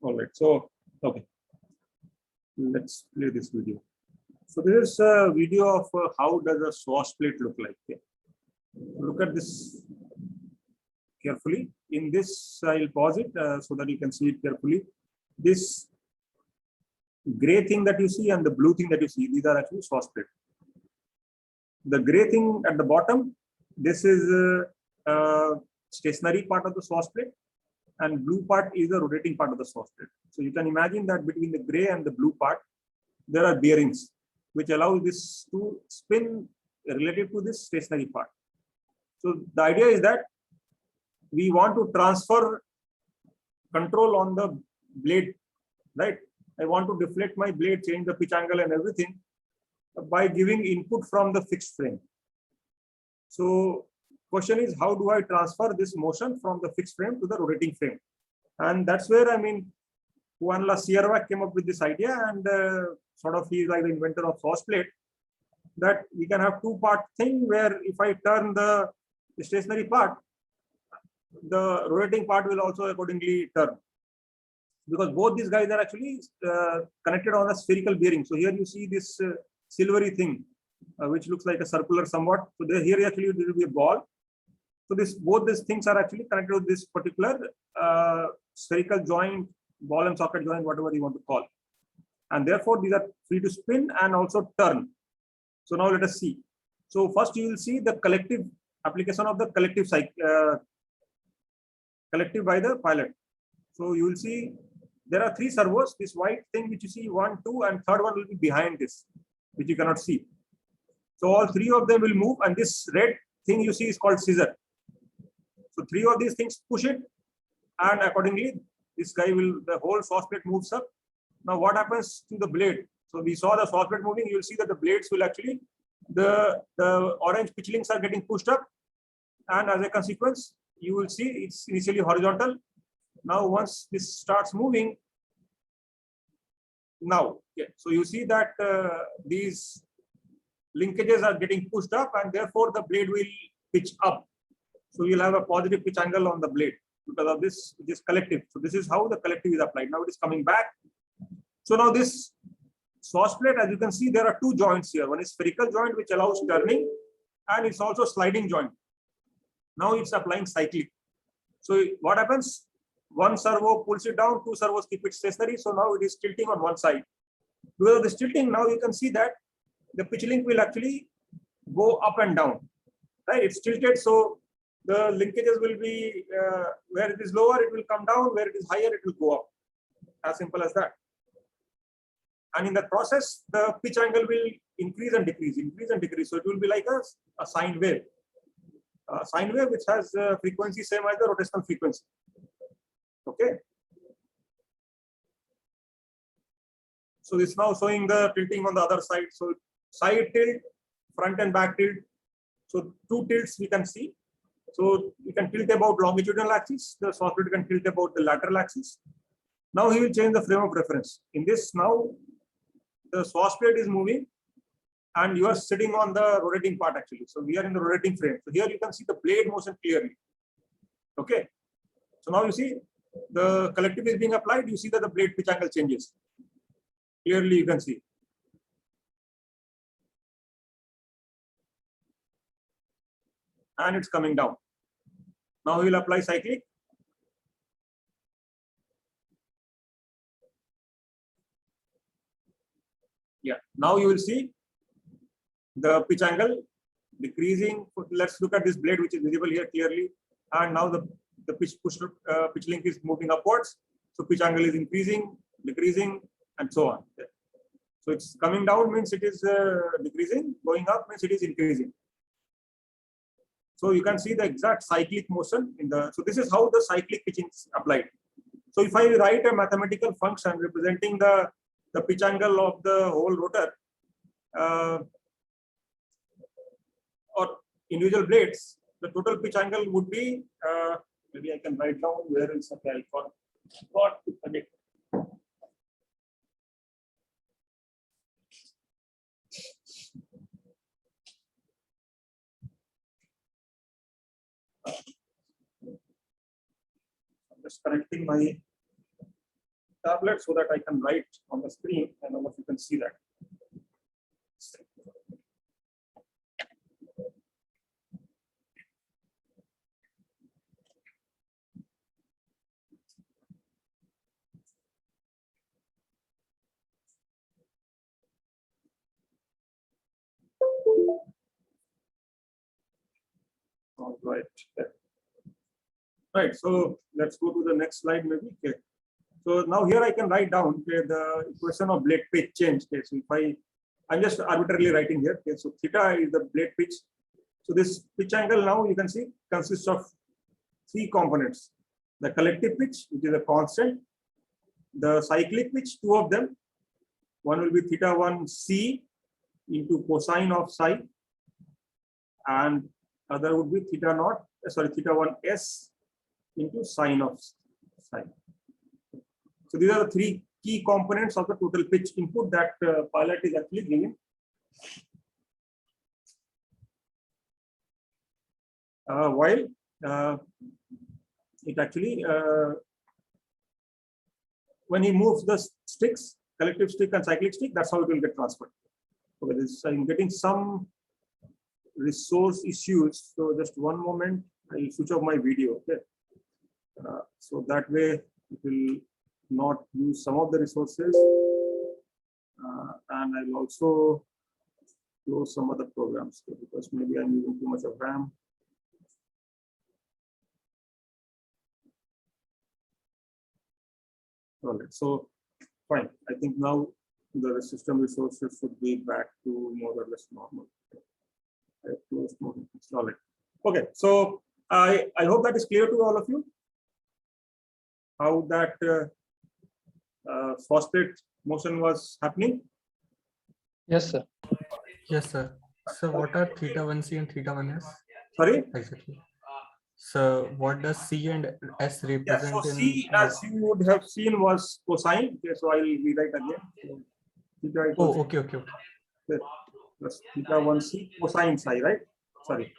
All right. So, okay, let's play this video. So this is a video of how does a sauce plate look like. Okay? Look at this carefully. In this, I'll pause it so that you can see it carefully. This gray thing that you see and the blue thing that you see, these are actually sauce plate. The gray thing at the bottom, this is stationary part of the sauce plate, and blue part is the rotating part of the sauce plate. So you can imagine that between the gray and the blue part, there are bearings which allow this to spin related to this stationary part. So the idea is that we want to transfer control on the blade, right? I want to deflect my blade, change the pitch angle and everything by giving input from the fixed frame. So question is, how do I transfer this motion from the fixed frame to the rotating frame? And that's where, I mean, Juan Lascierva came up with this idea, and sort of he's like the inventor of sauce plate, that we can have two-part thing where if I turn the stationary part, the rotating part will also accordingly turn. Because both these guys are actually connected on a spherical bearing. So here you see this silvery thing, which looks like a circular somewhat. So there, here actually there will be a ball. So this, both these things are actually connected with this particular spherical joint, ball and socket joint, whatever you want to call. And therefore these are free to spin and also turn. So now let us see. So first you will see the collective application of the collective collective by the pilot. So you will see there are three servos. This white thing which you see, 1, 2, and third one will be behind this, which you cannot see. So all three of them will move, and this red thing you see is called scissor. So three of these things push it, and accordingly this guy will, the whole sauce plate moves up. Now what happens to the blade? So we saw the sauce plate moving. You will see that the blades will actually, the orange pitch links are getting pushed up, and as a consequence you will see it's initially horizontal. Now once this starts moving, now, okay, so you see that these linkages are getting pushed up, and therefore the blade will pitch up. So you'll have a positive pitch angle on the blade because of this collective. So this is how the collective is applied. Now it is coming back. So now this sauce plate, as you can see, there are two joints here. One is spherical joint, which allows turning, and it's also sliding joint. Now it's applying cyclic. So what happens? One servo pulls it down, two servos keep it stationary. So now it is tilting on one side. Because of this tilting, now you can see that the pitch link will actually go up and down. Right? It's tilted, so the linkages will be where it is lower, it will come down. Where it is higher, it will go up. As simple as that. And in that process, the pitch angle will increase and decrease, increase and decrease. So it will be like a sine wave. A sine wave which has frequency same as the rotational frequency. Okay. So it's now showing the tilting on the other side. So side tilt, front and back tilt. So two tilts we can see. So you can tilt about longitudinal axis. The sauce plate can tilt about the lateral axis. Now he will change the frame of reference. In this, now the sauce plate is moving, and you are sitting on the rotating part actually. So we are in the rotating frame. So here you can see the blade motion clearly. Okay. So now you see the collective is being applied. You see that the blade pitch angle changes. Clearly you can see. And it's coming down. Now we will apply cyclic. Yeah. Now you will see the pitch angle decreasing. Let's look at this blade, which is visible here clearly. And now the pitch link is moving upwards. So pitch angle is increasing, decreasing, and so on. So it's coming down means it is decreasing. Going up means it is increasing. So you can see the exact cyclic motion in the. So this is how the cyclic pitching is applied. So if I write a mathematical function representing the pitch angle of the whole rotor or individual blades, the total pitch angle would be, maybe I can write down where is the alpha. Got to connect. I'm just connecting my tablet so that I can write on the screen and all of you can see that. All right. Right. So let's go to the next slide, maybe. Okay. So now here I can write down the equation of blade pitch change. Okay. So if I'm just arbitrarily writing here. Okay. So theta is the blade pitch. So this pitch angle now you can see consists of three components: the collective pitch, which is a constant; the cyclic pitch, two of them. One will be theta 1 C into cosine of psi, and other would be theta 1 S into sine of psi. So these are the three key components of the total pitch input that pilot is actually giving. While it actually, when he moves the sticks, collective stick and cyclic stick, that's how it will get transferred. Okay, I'm getting some resource issues. So just one moment, I'll switch off my video. Okay. So that way it will not use some of the resources. And I'll also close some other programs because maybe I'm using too much of RAM. All right, so fine. I think now the system resources should be back to more or less normal. I have closed mode. All right. Okay, so I hope that is clear to all of you. How that phosphate motion was happening. Yes, sir. Yes, sir. So what are theta 1C and theta 1S? Sorry? Exactly. So what does C and S Yeah, represent so in? C, as you would have seen, was cosine. Okay, so I will rewrite again. So, theta equals okay. plus theta 1C cosine psi, right? Sorry.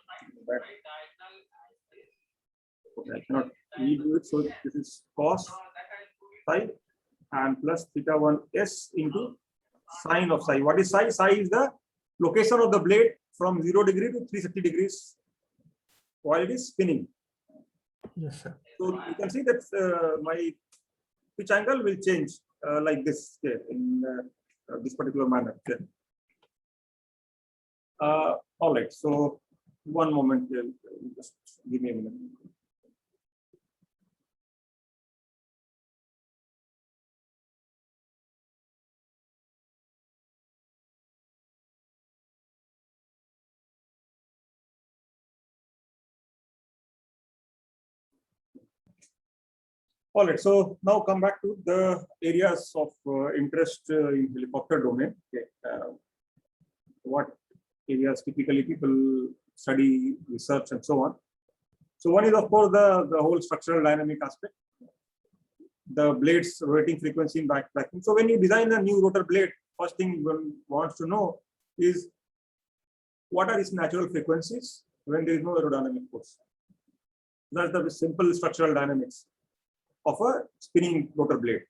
Okay, I cannot redo it. So this is cos psi and plus theta 1S into sine of psi. What is psi? Psi is the location of the blade from 0 degree to 360 degrees while it is spinning. Yes, sir. So you can see that my pitch angle will change like this, okay, in this particular manner. Okay. All right. So one moment, just give me a minute. All right, so now come back to the areas of interest in helicopter domain. Okay. What areas typically people study, research, and so on. So one is, of course, the whole structural dynamic aspect, the blade's rotating frequency in vacuum. So when you design a new rotor blade, first thing one wants to know is what are its natural frequencies when there is no aerodynamic force. That's the simple structural dynamics of a spinning rotor blade.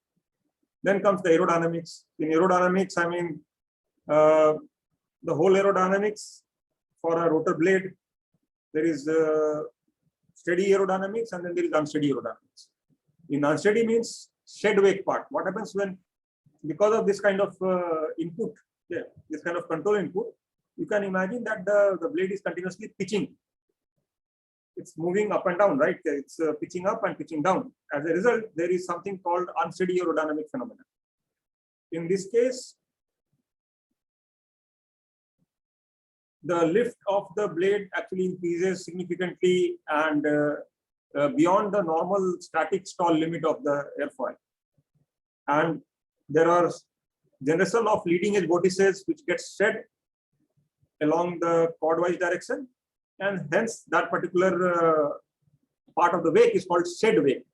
Then comes the aerodynamics. In aerodynamics, I mean the whole aerodynamics for a rotor blade. There is steady aerodynamics and then there is unsteady aerodynamics. In unsteady means shed wake part. What happens when, because of this kind of input, yeah, this kind of control input, you can imagine that the blade is continuously pitching. It's moving up and down, right? It's pitching up and pitching down. As a result, there is something called unsteady aerodynamic phenomena. In this case, the lift of the blade actually increases significantly and beyond the normal static stall limit of the airfoil. And there are generation of leading edge vortices which get shed along the chordwise direction, and hence that particular part of the wake is called shed wake.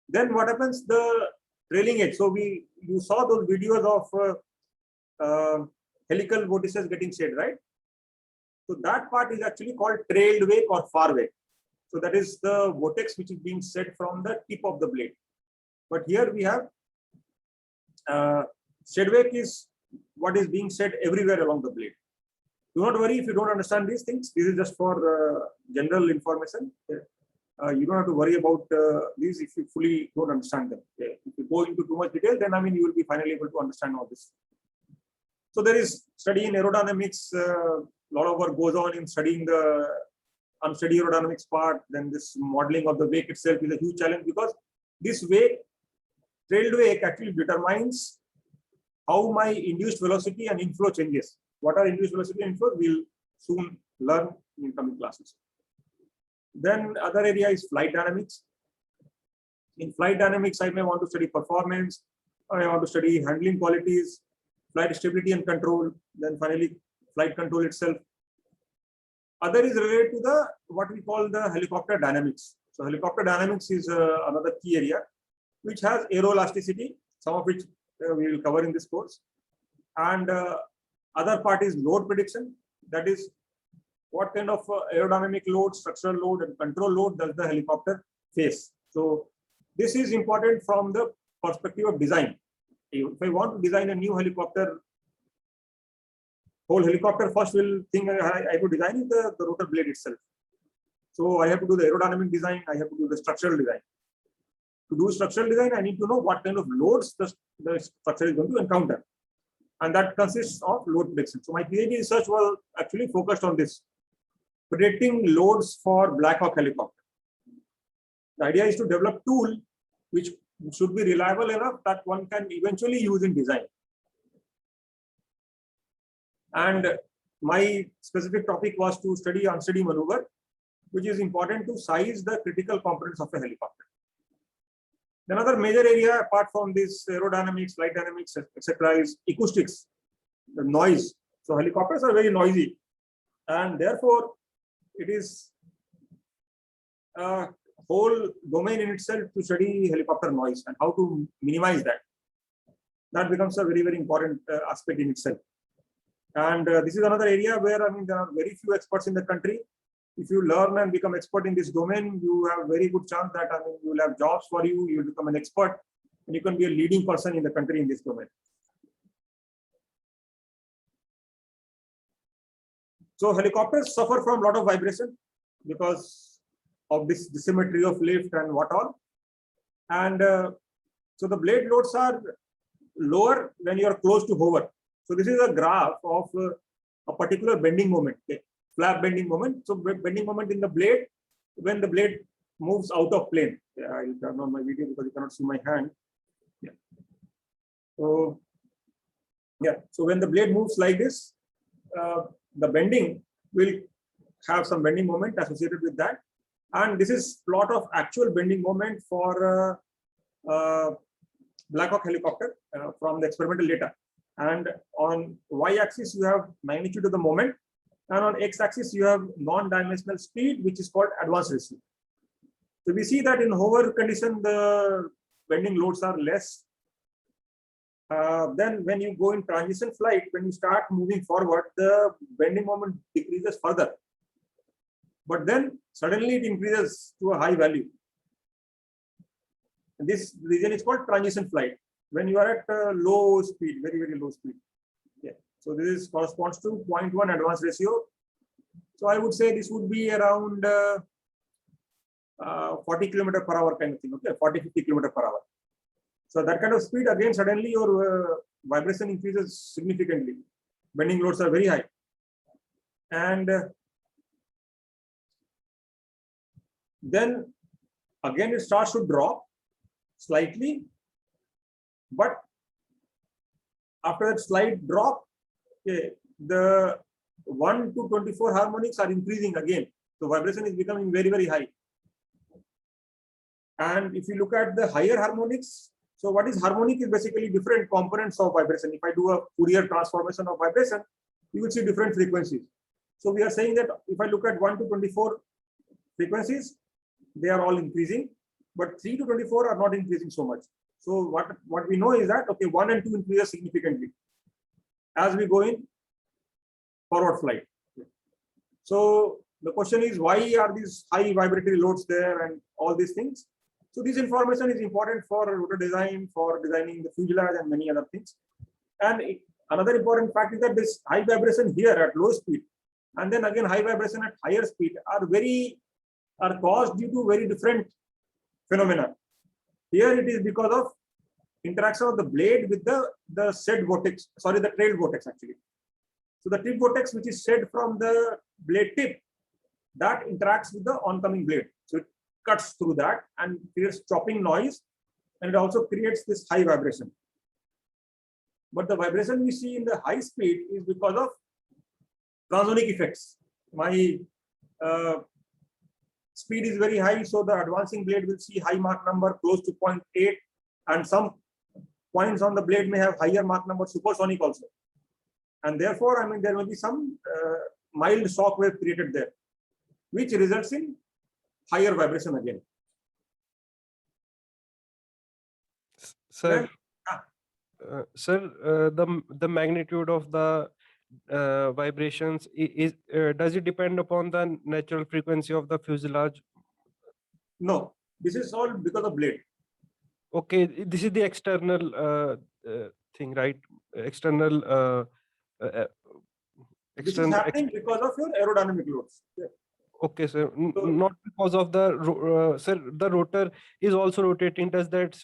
Then what happens? The trailing edge. So you saw those videos of helical vortices getting shed, right? So that part is actually called trailed wake or far wake. So that is the vortex which is being shed from the tip of the blade. But here we have shed wake is what is being said everywhere along the blade. Do not worry if you don't understand these things. This is just for general information. You don't have to worry about these if you fully don't understand them. If you go into too much detail, then I mean you will be finally able to understand all this. So there is study in aerodynamics. A lot of work goes on in studying the unsteady aerodynamics part. Then this modeling of the wake itself is a huge challenge, because this wake, trailed wake, actually determines how my induced velocity and inflow changes. What are induced velocity and inflow? We'll soon learn in coming classes. Then other area is flight dynamics. In flight dynamics, I may want to study performance. I want to study handling qualities, flight stability and control. Then finally, flight control itself. Other is related to the what we call the helicopter dynamics. So helicopter dynamics is another key area, which has aeroelasticity, some of which we will cover in this course. And other part is load prediction. That is, what kind of aerodynamic load, structural load, and control load does the helicopter face? So this is important from the perspective of design. If I want to design a new helicopter, whole helicopter first will think I have to design the rotor blade itself. So I have to do the aerodynamic design. I have to do the structural design. To do structural design, I need to know what kind of loads the structure is going to encounter. And that consists of load prediction. So my PhD research was actually focused on this, predicting loads for Black Hawk helicopter. The idea is to develop a tool which should be reliable enough that one can eventually use in design. And my specific topic was to study unsteady maneuver, which is important to size the critical components of a helicopter. Another major area apart from this aerodynamics, flight dynamics, etc., is acoustics, the noise. So helicopters are very noisy, and therefore it is a whole domain in itself to study helicopter noise and how to minimize that. That becomes a very, very important aspect in itself. And this is another area where, I mean, there are very few experts in the country. If you learn and become expert in this domain, you have a very good chance that, I mean, you will have jobs for you, you will become an expert, and you can be a leading person in the country in this domain. So helicopters suffer from a lot of vibration because of this symmetry of lift and what all. And so the blade loads are lower when you are close to hover. So this is a graph of a particular bending moment, okay? Flap bending moment. So bending moment in the blade when the blade moves out of plane. Yeah, I'll turn on my video because you cannot see my hand. Yeah. So yeah. So when the blade moves like this, the bending will have some bending moment associated with that. And this is plot of actual bending moment for Black Hawk helicopter from the experimental data. And on y-axis, you have magnitude of the moment. And on x-axis, you have non-dimensional speed, which is called advance ratio. So we see that in hover condition, the bending loads are less. Then when you go in transition flight, when you start moving forward, the bending moment decreases further. But then suddenly it increases to a high value. And this region is called transition flight, when you are at low speed, very, very low speed. Yeah. So this is corresponds to 0.1 advance ratio. So I would say this would be around 40 km per hour kind of thing, okay, 40-50 km per hour. So that kind of speed, again, suddenly your vibration increases significantly. Bending loads are very high. And then again, it starts to drop slightly. But after that slight drop, okay, the 1 to 24 harmonics are increasing again. So vibration is becoming very, very high. And if you look at the higher harmonics, so what is harmonic is basically different components of vibration. If I do a Fourier transformation of vibration, you will see different frequencies. So we are saying that if I look at 1 to 24 frequencies, they are all increasing, but 3 to 24 are not increasing so much. So what we know is that, okay, 1 and 2 increases significantly as we go in forward flight. So the question is, why are these high vibratory loads there and all these things? So this information is important for rotor design, for designing the fuselage and many other things. And another important fact is that this high vibration here at low speed, and then again high vibration at higher speed are caused due to very different phenomena. Here it is because of interaction of the blade with the shed vortex, sorry, the trail vortex actually. So the tip vortex, which is shed from the blade tip, that interacts with the oncoming blade. So it cuts through that and creates chopping noise, and it also creates this high vibration. But the vibration we see in the high speed is because of transonic effects. My speed is very high, so the advancing blade will see high Mach number close to 0.8, and some points on the blade may have higher Mach number, supersonic also. And therefore, I mean, there will be some mild shock wave created there, which results in higher vibration again. Sir, Then, the magnitude of the vibrations does it depend upon the natural frequency of the fuselage? no, this is all because of blade. Okay, this is the external thing, right? External. This is External. happening because of your aerodynamic loads. Yeah. Okay, sir. So- Not because of the sir. The rotor is also rotating. Does that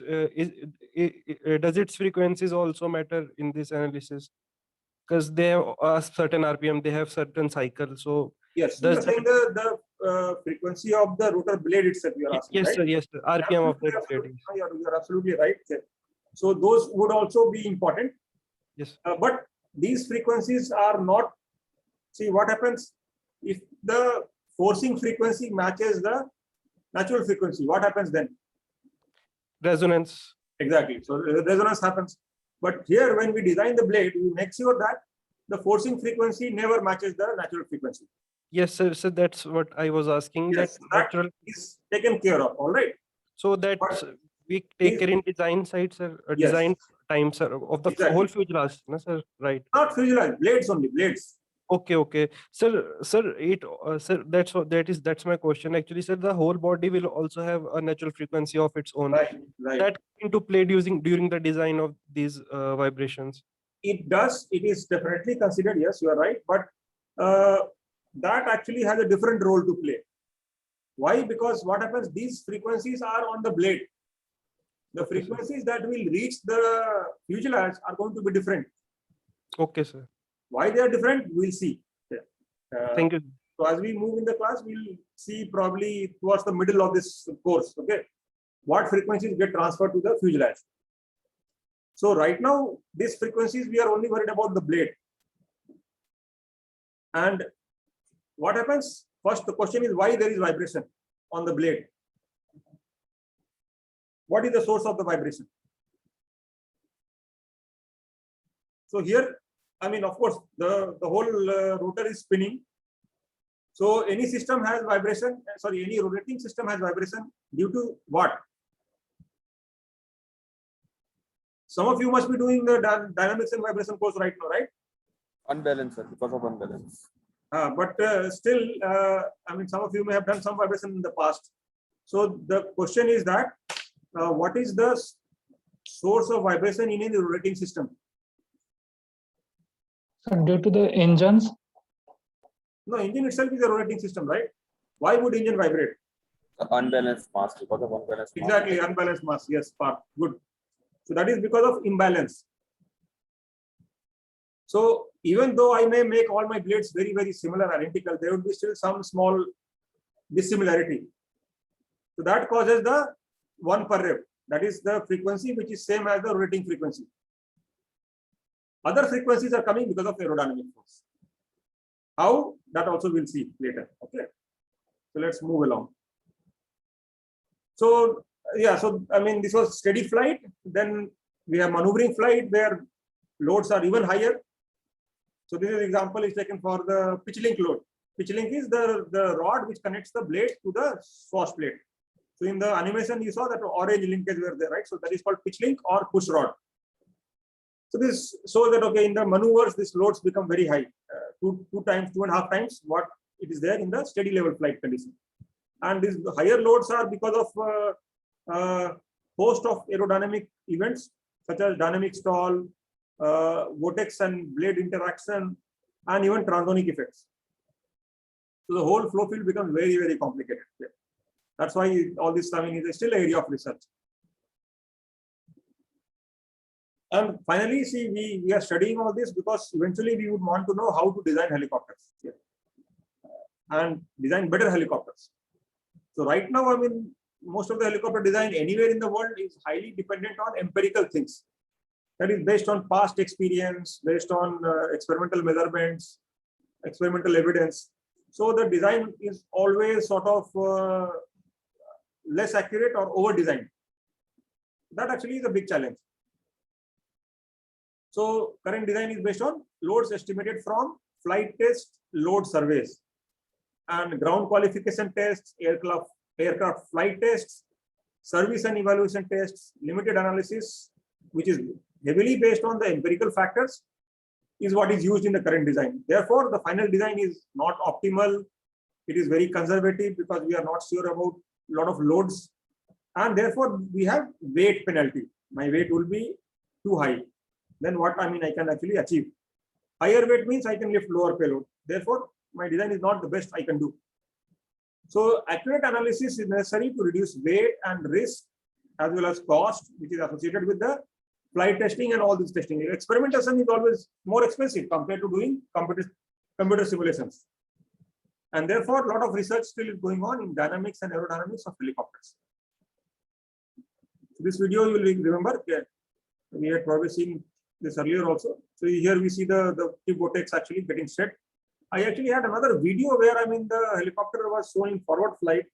does its frequencies also matter in this analysis? Because they have a certain RPM, they have certain cycles. So Yes, so you're does saying the frequency of the rotor blade itself, you are asking, yes, right? sir. Yes, sir. RPM of Absolutely, that absolutely. blade. You're absolutely right. So those would also be important. Yes. But these frequencies are not. See what happens if the forcing frequency matches the natural frequency. What happens then? Resonance. Exactly. So resonance happens. But here, when we design the blade, we make sure that the forcing frequency never matches the natural frequency. Yes, sir. So that's what I was asking. Yes, that that natural. is taken care of. All right. So that But we take is- care in design side, sir. Yes. Design time, sir, of the Exactly. whole fuselage, no, sir. Right. Not fuselage, blades only, blades. Okay, okay, sir. Sir, that's my question. Actually, sir, the whole body will also have a natural frequency of its own. Right, right. That into play during the design of these vibrations. It does. It is definitely considered. Yes, you are right. But that actually has a different role to play. Why? Because what happens? These frequencies are on the blade. The frequencies that will reach the fuselage are going to be different. Okay, sir. Why they are different? We'll see. Thank you. So as we move in the class, we'll see probably towards the middle of this course. Okay, what frequencies get transferred to the fuselage? So right now, these frequencies we are only worried about the blade. And what happens? First, the question is why there is vibration on the blade. What is the source of the vibration? So here, I mean, of course, the whole rotor is spinning. So any system has vibration. Sorry, any rotating system has vibration due to what? Some of you must be doing the dynamics and vibration course right now, right? Unbalance, sir, because of unbalance. But still, I mean, some of you may have done some vibration in the past. So the question is that what is the source of vibration in any rotating system? So due to the engines, No, engine itself is a rotating system, right? Why would engine vibrate? The unbalanced mass, because of unbalanced mass. Exactly, unbalanced mass. Yes, part good. So that is because of imbalance. So even though I may make all my blades very, very similar, identical, there would be still some small dissimilarity. So that causes the 1 per rev. That is the frequency which is same as the rotating frequency. Other frequencies are coming because of aerodynamic force. How? That also we'll see later. Okay. So let's move along. So yeah, so I mean, this was steady flight. Then we have maneuvering flight where loads are even higher. So this example is taken for the pitch link load. Pitch link is the rod which connects the blade to the swash plate. So in the animation, you saw that orange linkage were there, right? So that is called pitch link or push rod. So this shows that, okay, in the maneuvers, these loads become very high, 2.5 times what it is there in the steady level flight condition. And these higher loads are because of host of aerodynamic events such as dynamic stall, vortex and blade interaction, and even transonic effects. So the whole flow field becomes very, very complicated. That's why all this, I mean, is still an area of research. And finally, see, we are studying all this because eventually we would want to know how to design helicopters and design better helicopters. So right now, I mean, most of the helicopter design anywhere in the world is highly dependent on empirical things. That is based on past experience, based on experimental measurements, experimental evidence. So the design is always sort of less accurate or over-designed. That actually is a big challenge. So current design is based on loads estimated from flight test load surveys and ground qualification tests, aircraft flight tests, service and evaluation tests, limited analysis, which is heavily based on the empirical factors, is what is used in the current design. Therefore, the final design is not optimal. It is very conservative because we are not sure about a lot of loads. And therefore, we have weight penalty. My weight will be too high. Then what I can actually achieve. Higher weight means I can lift lower payload. Therefore, my design is not the best I can do. So accurate analysis is necessary to reduce weight and risk as well as cost, which is associated with the flight testing and all this testing. Experimentation is always more expensive compared to doing computer simulations. And therefore, a lot of research still is going on in dynamics and aerodynamics of helicopters. This video you will remember, we had probably seen this earlier also. So here we see the tip vortex actually getting set. I actually had another video where the helicopter was showing forward flight,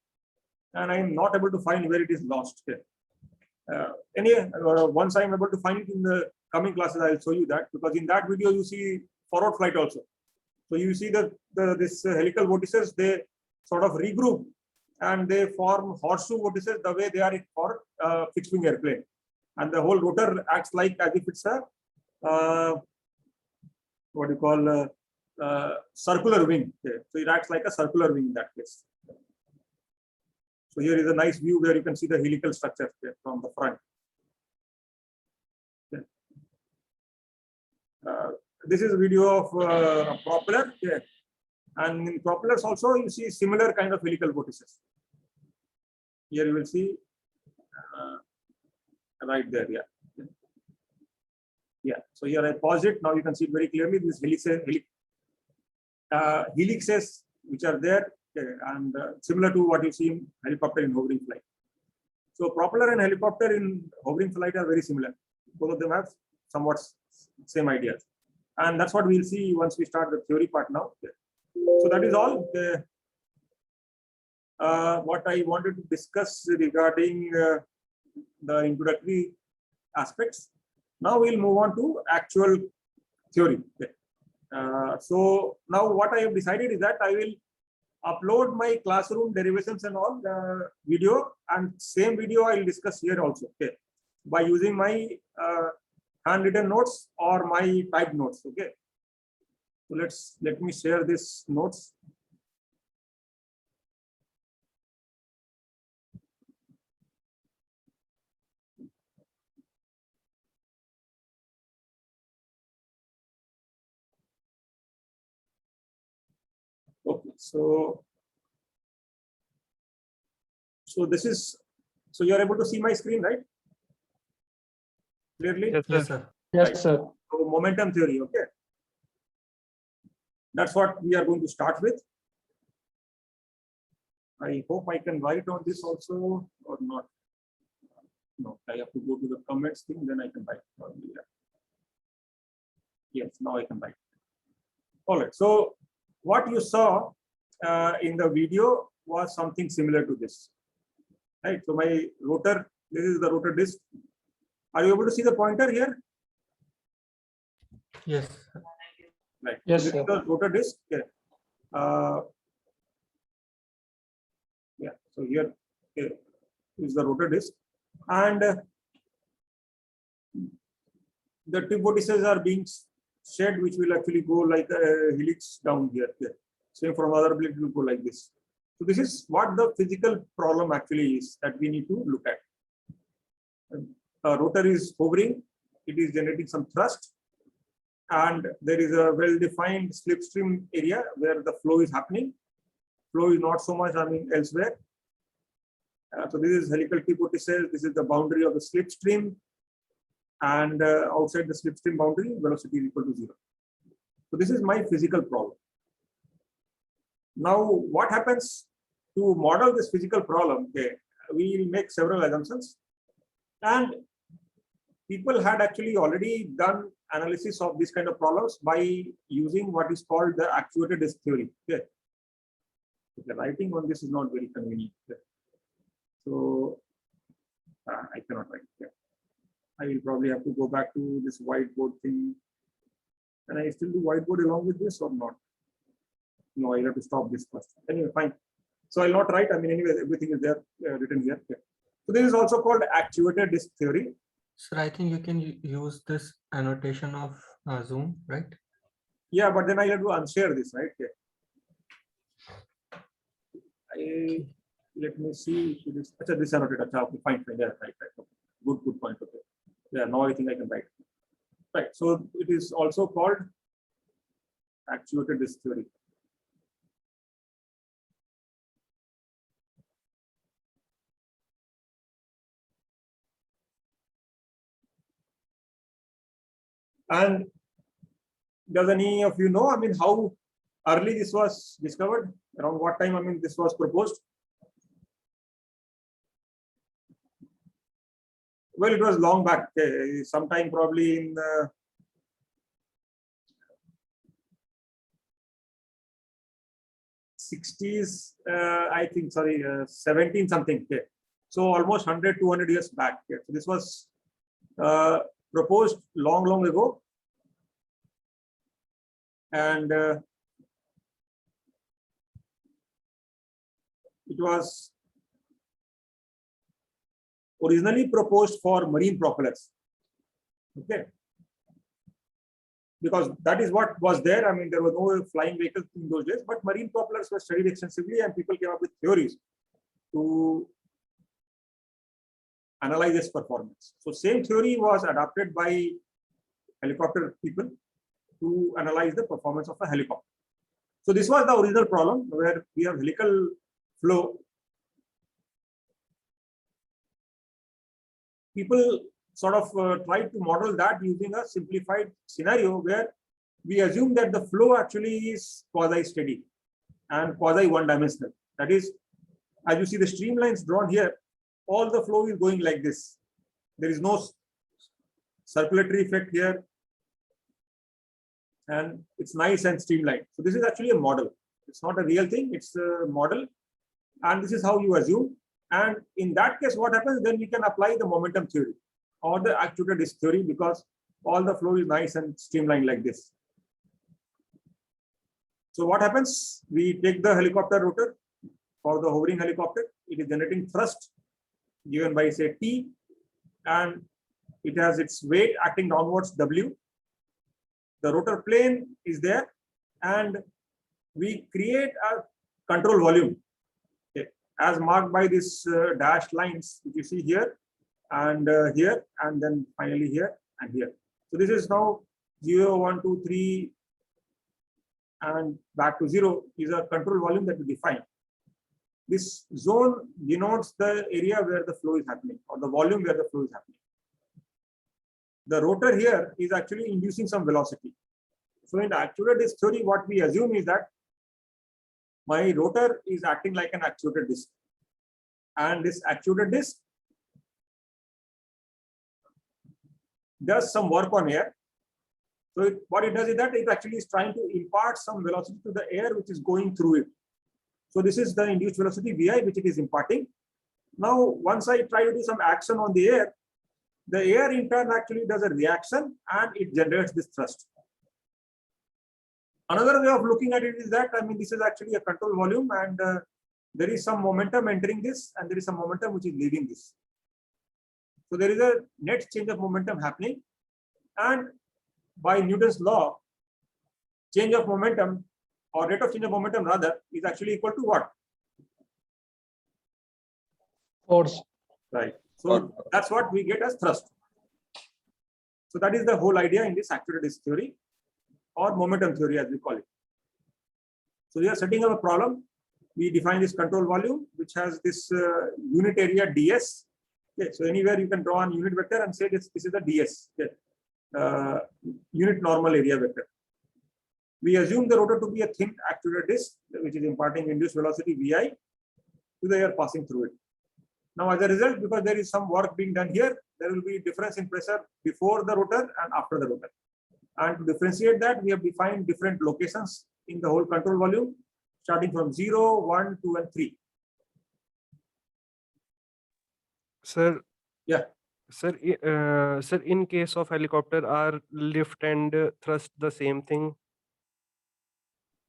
and I am not able to find where it is lost. Anyway, once I am able to find it in the coming classes, I will show you that, because in that video you see forward flight also. So you see this helical vortices, they sort of regroup and they form horseshoe vortices the way they are for fixed wing airplane, and the whole rotor acts like as if it's a what you call circular wing. So it acts like a circular wing in that case. So here is a nice view where you can see the helical structure from the front. This is a video of a propeller, and in propellers also you see similar kind of helical vortices. Here you will see right there, So here I paused it. Now you can see it very clearly. These helixes which are there, and similar to what you see in helicopter in hovering flight. So propeller and helicopter in hovering flight are very similar. Both of them have somewhat same ideas, and that's what we'll see once we start the theory part now. So that is all what I wanted to discuss regarding the introductory aspects. Now we'll move on to actual theory. So now what I have decided is that I will upload my classroom derivations and all the video, and same video I will discuss here also, by using my handwritten notes or my typed notes. So let me share this notes. Okay, so this is, so you are able to see my screen, right? Clearly? Yes, sir. Yes, sir. So momentum theory, That's what we are going to start with. I hope I can write on this also or not. No, I have to go to the comments thing, then I can write. Yes, now I can write. All right, so what you saw in the video was something similar to this, right? So my rotor, this is the rotor disc. Are you able to see the pointer here? Yes. Right. Yes, so this sir. is the rotor disc. So here is the rotor disc, and the tip vortices are being shed, which will actually go like a helix down here. Same from other blade, it will go like this. So this is what the physical problem actually is that we need to look at. rotor is hovering, it is generating some thrust, and there is a well-defined slipstream area where the flow is happening. Flow is not so much, elsewhere. So this is helical tip vortices. This is the boundary of the slipstream, and outside the slipstream boundary, velocity is equal to 0. So this is my physical problem. Now, what happens to model this physical problem? Okay, we will make several assumptions, and people had actually already done analysis of these kind of problems by using what is called the actuator disk theory. Okay. The writing on this is not very convenient. Okay. So I cannot write. Okay. I will probably have to go back to this whiteboard thing. Can I still do whiteboard along with this or not? No, I'll have to stop this first. Anyway, fine. So I'll not write. Anyway, everything is there written here. Okay. So this is also called actuator disk theory. Sir, I think you can use this annotation of Zoom, right? Yeah, but then I have to unshare this, right? Okay. Let me see if it is. Achha, this annotated. Achha, okay, fine. Yeah, right. Okay. Good point. Okay. Yeah, now I think I can write. Right. So it is also called actuator disk theory. And does any of you know, how early this was discovered? Around what time, this was proposed? Well, it was long back, sometime probably in 60s, I think, sorry, 17 something. Okay. So almost 100, 200 years back. Okay. So this was proposed long ago. And it was originally proposed for marine propellers. Okay. Because that is what was there. There were no flying vehicles in those days, but marine propellers were studied extensively, and people came up with theories to analyze its performance. So same theory was adopted by helicopter people to analyze the performance of a helicopter. So this was the original problem, where we have helical flow. People sort of tried to model that using a simplified scenario where we assume that the flow actually is quasi-steady and quasi-one-dimensional. That is, as you see the streamlines drawn here, all the flow is going like this. There is no circulatory effect here, and it's nice and streamlined. So this is actually a model. It's not a real thing, it's a model, and this is how you assume. And in that case, what happens, then we can apply the momentum theory or the actuator disk theory, because all the flow is nice and streamlined like this. So what happens? We take the helicopter rotor for the hovering helicopter. It is generating thrust given by, say, T, and it has its weight acting downwards, W. The rotor plane is there, and we create a control volume, okay, as marked by these dashed lines, which you see here, and here, and then finally here and here. So this is now 0, 1, 2, 3, and back to 0 is a control volume that we define. This zone denotes the area where the flow is happening, or the volume where the flow is happening. The rotor here is actually inducing some velocity. So in the actuator disk theory, what we assume is that my rotor is acting like an actuator disk, and this actuator disk does some work on air. So what it does is that it actually is trying to impart some velocity to the air which is going through it. So this is the induced velocity Vi, which it is imparting. Now, once I try to do some action on the air in turn actually does a reaction, and it generates this thrust. Another way of looking at it is that, this is actually a control volume, and there is some momentum entering this, and there is some momentum which is leaving this. So there is a net change of momentum happening, and by Newton's law, change of momentum, or rate of change of momentum rather, is actually equal to what? Force. Right. So that's what we get as thrust. So that is the whole idea in this actuator disk theory or momentum theory as we call it. So we are setting up a problem. We define this control volume, which has this unit area ds. Okay, so anywhere you can draw a unit vector and say this is the ds, okay. Unit normal area vector. We assume the rotor to be a thin actuator disk, which is imparting induced velocity vi to the air passing through it. Now, as a result, because there is some work being done here, there will be difference in pressure before the rotor and after the rotor. And to differentiate that, we have defined different locations in the whole control volume, starting from 0, 1, 2, and 3. Sir. Yeah. Sir, sir, in case of helicopter, are lift and thrust the same thing?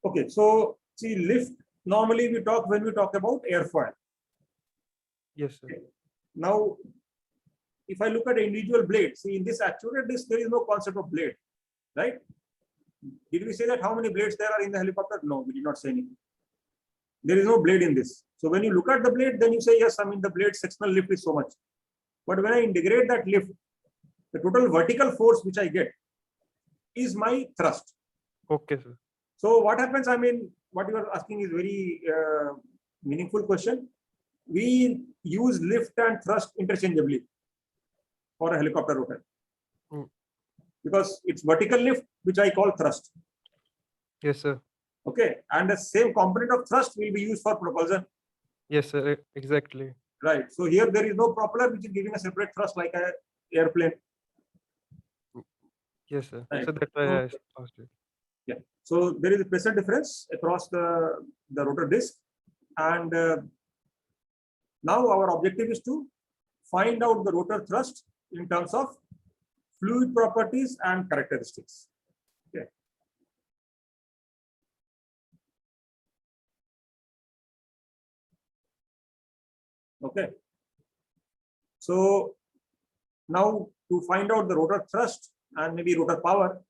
Okay, so see, lift, normally we talk when we talk about airfoil. Yes, sir. Now, if I look at individual blades, see in this actuator disk, there is no concept of blade, right? Did we say that how many blades there are in the helicopter? No, we did not say anything. There is no blade in this. So when you look at the blade, then you say, yes, I mean the blade sectional lift is so much. But when I integrate that lift, the total vertical force which I get is my thrust. Okay, sir. So what happens, I mean, what you are asking is very meaningful question. We use lift and thrust interchangeably for a helicopter rotor. Because it's vertical lift, which I call thrust. Yes, sir. Okay, and the same component of thrust will be used for propulsion. Yes, sir. Exactly. Right. So here there is no propeller which is giving a separate thrust like an airplane. Yes, sir. Right. So that's why I asked it. Yeah. So there is a pressure difference across the rotor disc, and now our objective is to find out the rotor thrust in terms of fluid properties and characteristics. Okay. Okay. So now to find out the rotor thrust and maybe rotor power,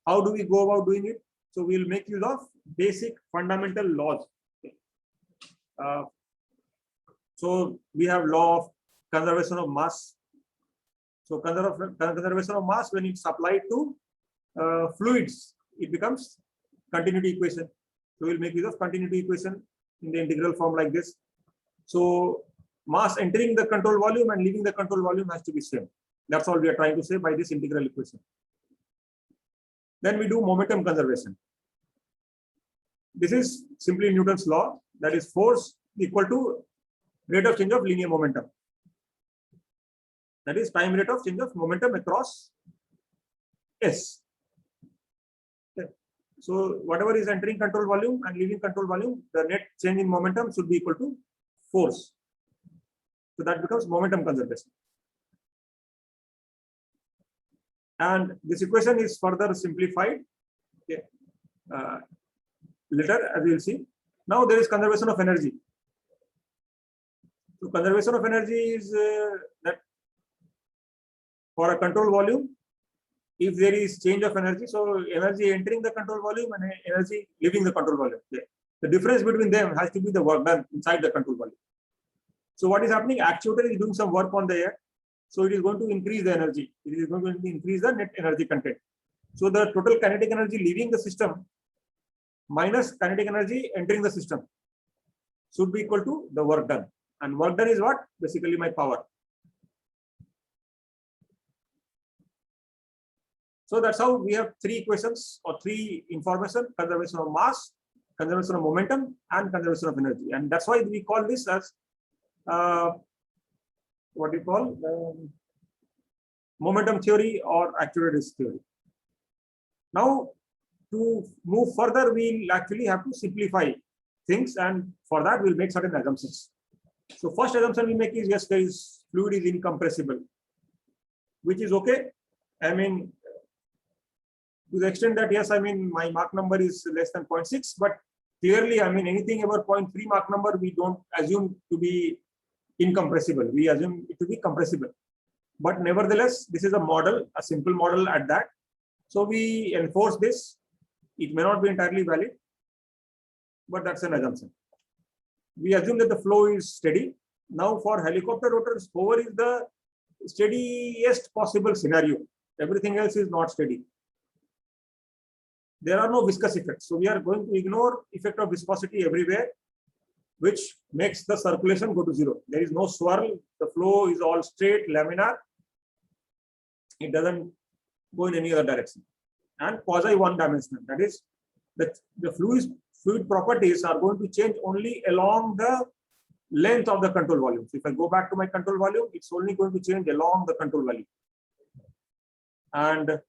how do we go about doing it? So we'll make use of basic fundamental laws. So we have law of conservation of mass. So conservation of mass, when it's applied to fluids, it becomes continuity equation. So we'll make use of continuity equation in the integral form like this. So mass entering the control volume and leaving the control volume has to be same. That's all we are trying to say by this integral equation. Then we do momentum conservation. This is simply Newton's law, that is force equal to rate of change of linear momentum. That is time rate of change of momentum across S. Okay. So whatever is entering control volume and leaving control volume, the net change in momentum should be equal to force. So that becomes momentum conservation. And this equation is further simplified okay, later, as we will see. Now there is conservation of energy. So conservation of energy is that for a control volume, if there is change of energy, so energy entering the control volume and energy leaving the control volume. Okay. The difference between them has to be the work done inside the control volume. So what is happening? Actuator is doing some work on the air. So it is going to increase the energy. It is going to increase the net energy content. So the total kinetic energy leaving the system minus kinetic energy entering the system should be equal to the work done. And work done is what? Basically my power. So that's how we have three equations or three information: conservation of mass, conservation of momentum, and conservation of energy. And that's why we call this as what you call momentum theory or actuator disk theory. Now, to move further, we'll actually have to simplify things, and for that we'll make certain assumptions. So first assumption we make is, yes, there is fluid is incompressible, which is okay. I mean, to the extent that, yes, I mean, my Mach number is less than 0.6, but clearly, I mean, anything above 0.3 Mach number, we don't assume to be incompressible. We assume it to be compressible. But nevertheless, this is a model, a simple model at that. So we enforce this. It may not be entirely valid, but that's an assumption. We assume that the flow is steady. Now for helicopter rotors, hover is the steadiest possible scenario. Everything else is not steady. There are no viscous effects. So we are going to ignore effect of viscosity everywhere, which makes the circulation go to zero. There is no swirl. The flow is all straight, laminar. It doesn't go in any other direction. And quasi one-dimensional. That is, the fluid properties are going to change only along the length of the control volume. So if I go back to my control volume, it's only going to change along the control volume. And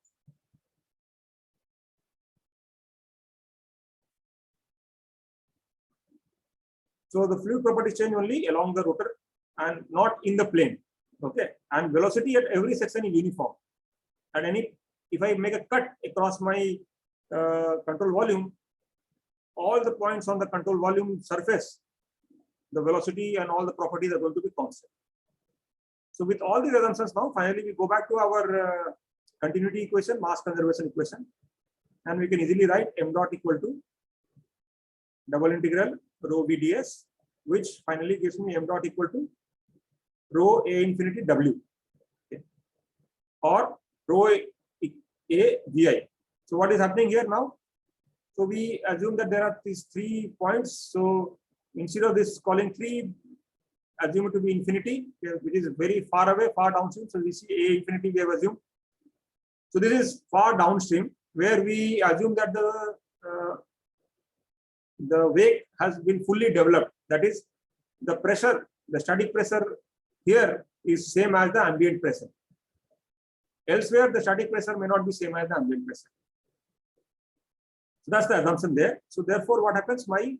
so the fluid properties change only along the rotor and not in the plane. Okay. And velocity at every section is uniform. And if I make a cut across my control volume, all the points on the control volume surface, the velocity and all the properties are going to be constant. So with all these assumptions now, finally we go back to our continuity equation, mass conservation equation, and we can easily write m dot equal to double integral rho v ds, which finally gives me m dot equal to rho a infinity w, okay, or rho a vi. So what is happening here now? So we assume that there are these 3 points. So instead of this calling 3, assume it to be infinity, which is very far away, far downstream. So we see a infinity we have assumed. So this is far downstream, where we assume that the wake has been fully developed. That is, the pressure, the static pressure here is same as the ambient pressure. Elsewhere, the static pressure may not be same as the ambient pressure. So that's the assumption there. So therefore, what happens? My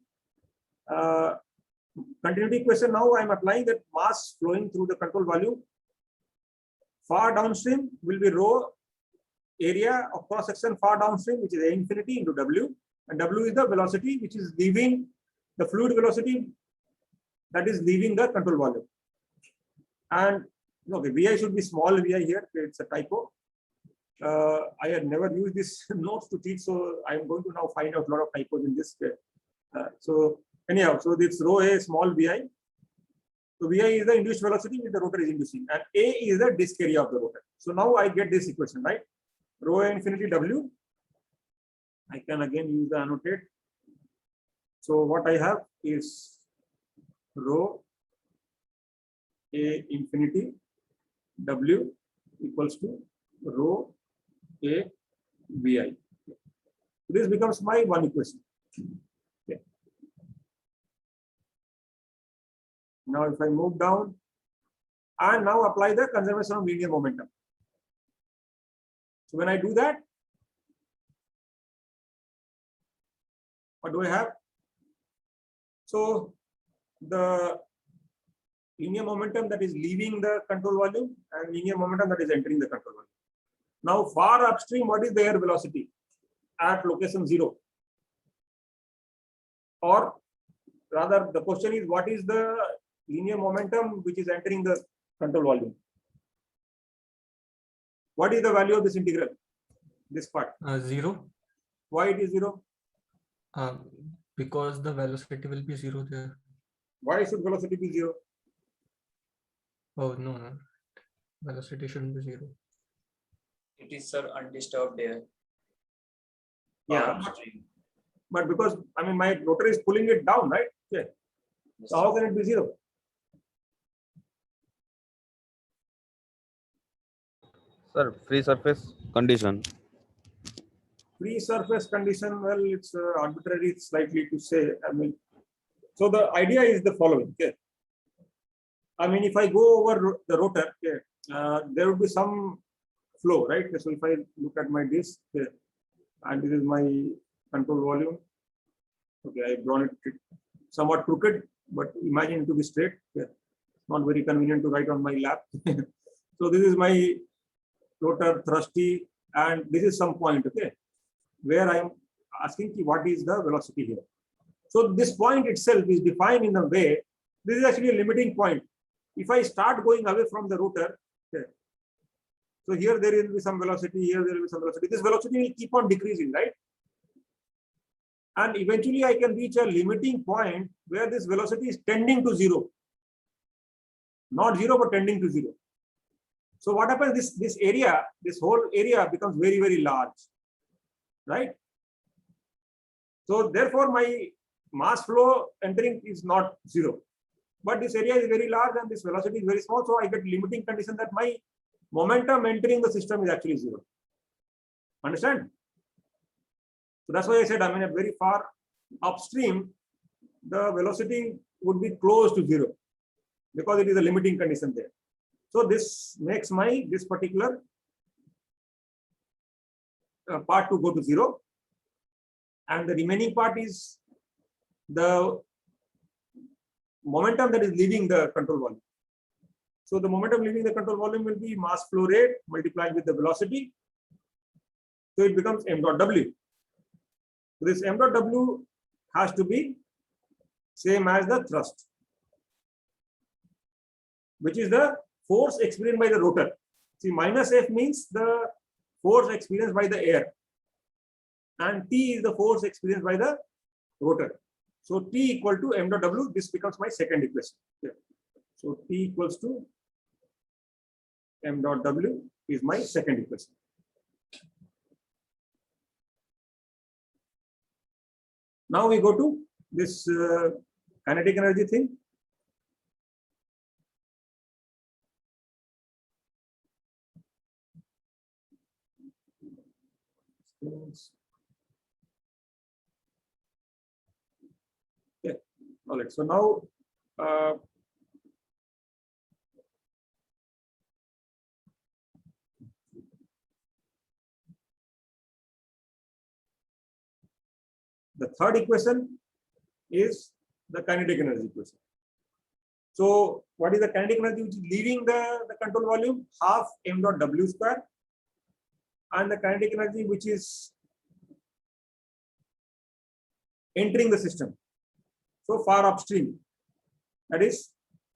continuity equation, now I'm applying that mass flowing through the control volume. Far downstream will be rho area of cross section far downstream, which is a infinity into w, and w is the velocity which is leaving the fluid velocity that is leaving the control volume. And okay, vi should be small vi here. It's a typo. I had never used this notes to teach, so I'm going to now find out a lot of typos in this. So anyhow, so this rho a small vi. So vi is the induced velocity which the rotor is inducing, and a is the disk area of the rotor. So now I get this equation, right? Rho a infinity w. I can again use the annotate. So what I have is rho a infinity w equals to rho a vi. This becomes my one equation. Okay. Now if I move down and now apply the conservation of linear momentum. So when I do that, what do I have? So the linear momentum that is leaving the control volume and linear momentum that is entering the control volume. Now far upstream, what is the air velocity at location 0? Or rather, the question is, what is the linear momentum which is entering the control volume? What is the value of this integral? This part. 0. Why it is 0? Because the velocity will be 0 there. Why should velocity be 0? Oh, no. Velocity shouldn't be 0. It is, sir, undisturbed air. Yeah, Upstream. but because I mean my rotor is pulling it down, right? Yeah. Yes, So how can it be 0? Sir, free surface condition. Free surface condition, well, it's arbitrary slightly to say. I mean, so the idea is the following. Okay. I mean, if I go over the rotor, okay, there would be some flow, right? So if I look at my disc, okay, and this is my control volume. Okay, I've drawn it somewhat crooked, but imagine it to be straight. Okay. Not very convenient to write on my lap. So this is my rotor thrusty, and this is some point, okay, where I'm asking what is the velocity here. So this point itself is defined in a way, this is actually a limiting point. If I start going away from the rotor, okay, so here there will be some velocity, here there will be some velocity. This velocity will keep on decreasing, right? And eventually I can reach a limiting point where this velocity is tending to 0. not zero, but tending to zero. So what happens? This area, this whole area becomes very, very large, right? So therefore, my mass flow entering is not zero, but this area is very large and this velocity is very small. So I get limiting condition that my momentum entering the system is actually zero. Understand? So that's why I said, I mean, a very far upstream, the velocity would be close to zero because it is a limiting condition there. So this makes this particular part to go to zero, and the remaining part is the momentum that is leaving the control volume. So the momentum leaving the control volume will be mass flow rate multiplied with the velocity. So it becomes m dot w. So this m dot w has to be same as the thrust, which is the force experienced by the rotor. See, minus F means the force experienced by the air, and T is the force experienced by the rotor. So T equal to m dot w, this becomes my second equation. Yeah. So T equals to m dot w is my second equation. Now we go to this kinetic energy thing. Okay, all right. So now the third equation is the kinetic energy equation. So what is the kinetic energy which is leaving the control volume? Half m dot w square, and the kinetic energy which is entering the system so far upstream, that is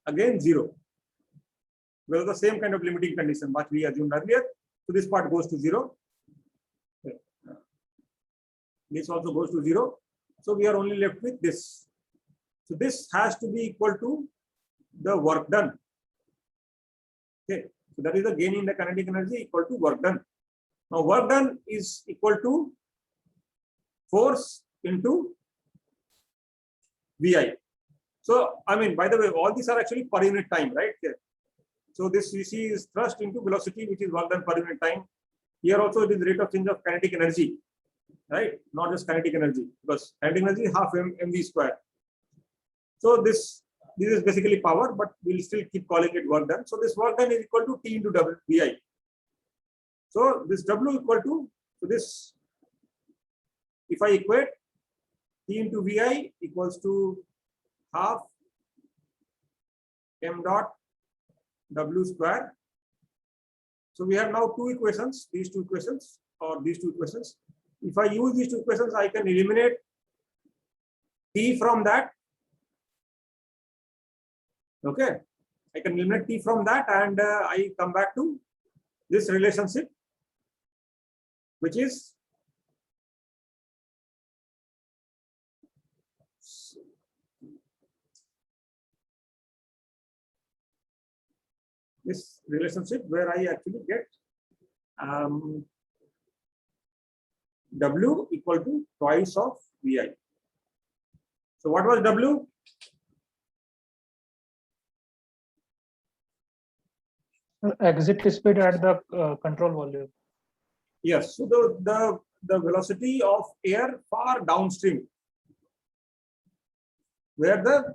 again zero. Well, the same kind of limiting condition what we assumed earlier. So this part goes to zero. This also goes to zero. So we are only left with this. So this has to be equal to the work done. Okay, so that is the gain in the kinetic energy equal to work done. Now work done is equal to force into VI. So I mean, by the way, all these are actually per unit time, right? Here. So this Vc is thrust into velocity, which is work done per unit time. Here also it is rate of change of kinetic energy, right? Not just kinetic energy, because kinetic energy is half mv square. So this is basically power, but we'll still keep calling it work done. So this work done is equal to T into W VI. So this W equal to, so this, if I equate T into VI equals to half m dot W square. So we have now two equations, these two equations or these two equations. If I use these two equations, I can eliminate T from that. Okay, I can eliminate T from that, and I come back to this relationship, which is this relationship where I actually get W equal to twice of VI. So what was W? Exit speed at the control volume. Yes. So the velocity of air far downstream, where the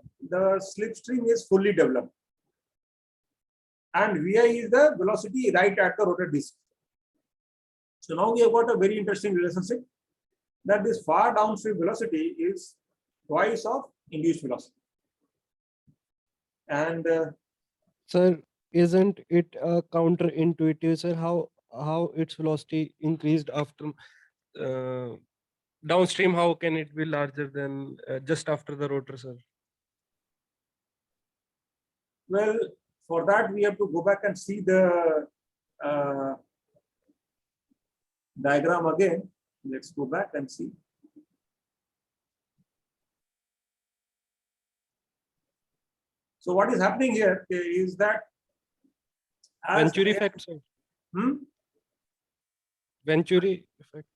slipstream is fully developed, and VI is the velocity right at the rotor disk. So now we have got a very interesting relationship that this far downstream velocity is twice of induced velocity. And Sir, isn't it counterintuitive, sir, how its velocity increased after downstream? How can it be larger than just after the rotor, sir? well, for that we have to go back and see the diagram again. Let's go back and see. So what is happening here is that as Venturi air- effect, sir. Hmm? Venturi effect.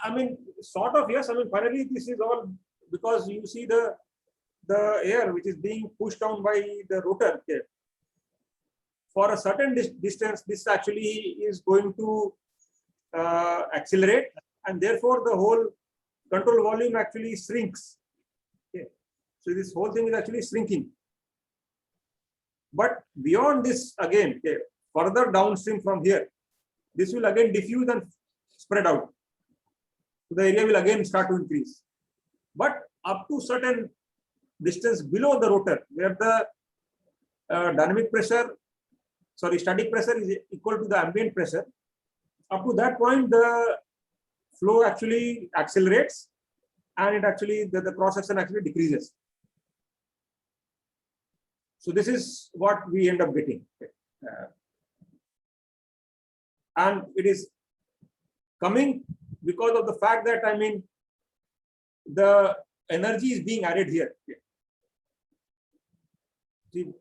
I mean, sort of, yes. I mean, finally, this is all because you see the air which is being pushed down by the rotor here. For a certain distance, this actually is going to accelerate, and therefore the whole control volume actually shrinks. Okay. So this whole thing is actually shrinking. But beyond this, again, okay, further downstream from here, this will again diffuse and spread out. So the area will again start to increase. But up to certain distance below the rotor, where the static pressure is equal to the ambient pressure, up to that point, the flow actually accelerates, and it actually the cross section actually decreases. So this is what we end up getting, and it is coming because of the fact that, I mean, the energy is being added here. See,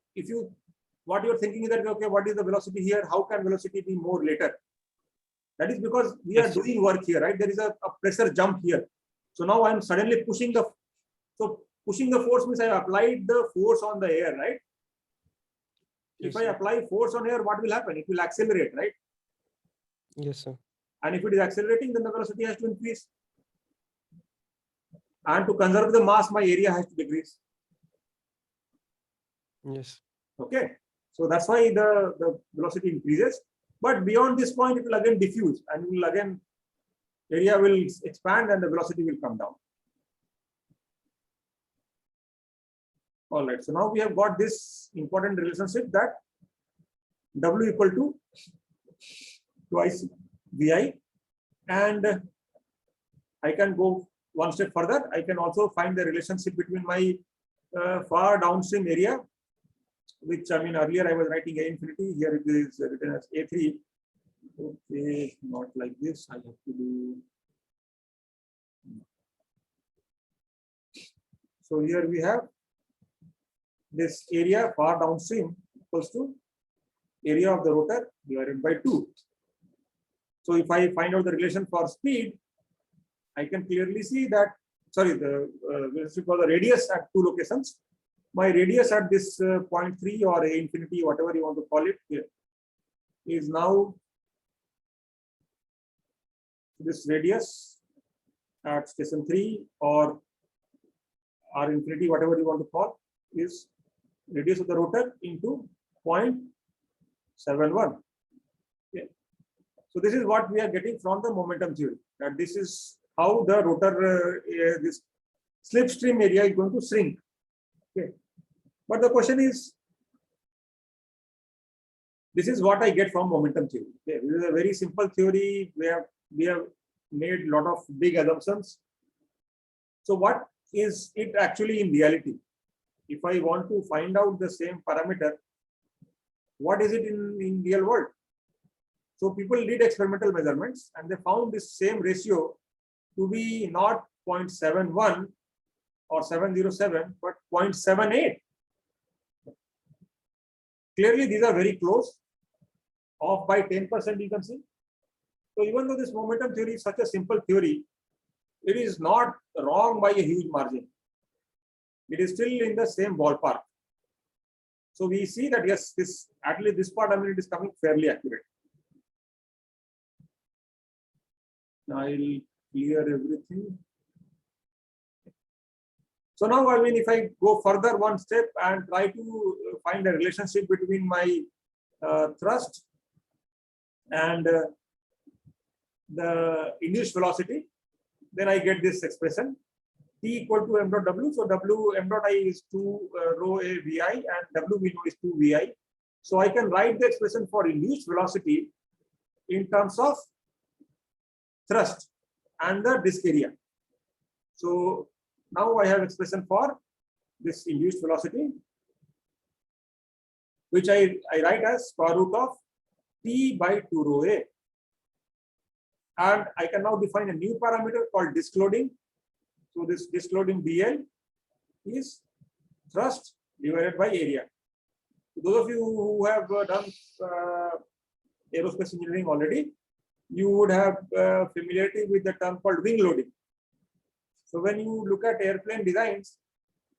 what you're thinking is that, okay, what is the velocity here? How can velocity be more later? That is because we are Yes. doing work here, right? There is a pressure jump here. So now I'm suddenly pushing the force means I applied the force on the air, right? Yes, If I sir. apply force on air, what will happen? It will accelerate, right? Yes, sir. And if it is accelerating, then the velocity has to increase. And to conserve the mass, my area has to decrease. Yes. Okay. So that's why the velocity increases. But beyond this point, it will again diffuse, and area will expand and the velocity will come down. All right. So now we have got this important relationship that W equal to twice VI, and I can go one step further. I can also find the relationship between my far downstream area, which, I mean, earlier I was writing A infinity. Here it is written as A3. Okay, not like this. I have to do. So here we have this area far downstream equals to area of the rotor divided by 2. So if I find out the relation for speed, I can clearly see that, sorry, the relationship for the radius at 2 locations. My radius at this 0.3 or A infinity, whatever you want to call it here, is now this radius at station 3 or R infinity, whatever you want to call, is radius of the rotor into 0.71. Okay. So this is what we are getting from the momentum theory, that this is how the rotor, this slipstream area is going to shrink. Okay. But the question is, this is what I get from momentum theory. Okay. This is a very simple theory where we have made a lot of big assumptions. So what is it actually in reality? If I want to find out the same parameter, what is it in real world? So people did experimental measurements and they found this same ratio to be not 0.71 or 707, but 0.78. Clearly, these are very close, off by 10%, you can see. So even though this momentum theory is such a simple theory, it is not wrong by a huge margin. It is still in the same ballpark. So we see that, yes, this, at least this part, I mean, it is coming fairly accurate. Now I'll clear everything. So now, I mean, if I go further one step and try to find a relationship between my thrust and the induced velocity, then I get this expression T equal to m dot W. So W m dot I is 2 rho A VI and W we know is 2 VI. So I can write the expression for induced velocity in terms of thrust and the disk area. So now I have expression for this induced velocity, which I write as square root of T by 2 rho A. And I can now define a new parameter called disk loading. So this disk loading DL is thrust divided by area. Those of you who have done aerospace engineering already, you would have familiarity with the term called wing loading. So when you look at airplane designs,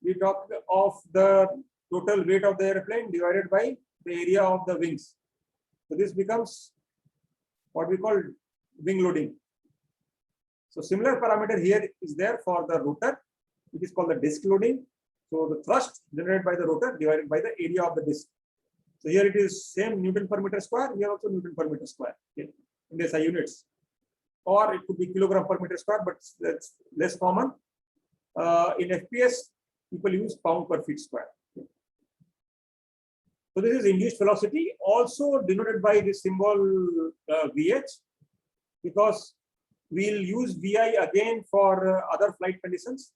we talk of the total weight of the airplane divided by the area of the wings. So this becomes what we call wing loading. So similar parameter here is there for the rotor, which is called the disk loading. So the thrust generated by the rotor divided by the area of the disk. So here it is same Newton per meter square, here also Newton per meter square, okay, in SI units. Or it could be kilogram per meter square, but that's less common. In FPS, people use pound per feet square. Okay. So this is induced velocity, also denoted by this symbol VH, because we'll use VI again for other flight conditions.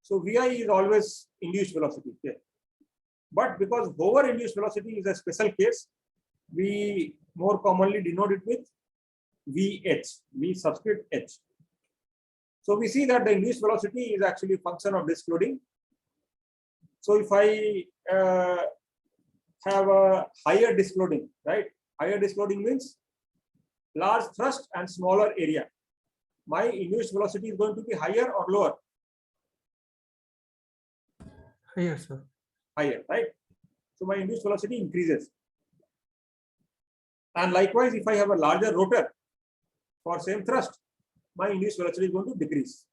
So VI is always induced velocity. Okay. But because hover induced velocity is a special case, we more commonly denote it with VH, V subscript H. So we see that the induced velocity is actually a function of disk loading. So if I have a higher disk loading, right? Higher disk loading means large thrust and smaller area. My induced velocity is going to be higher or lower? Higher, sir. Higher, right? So my induced velocity increases. And likewise, if I have a larger rotor for same thrust, my induced velocity is going to decrease.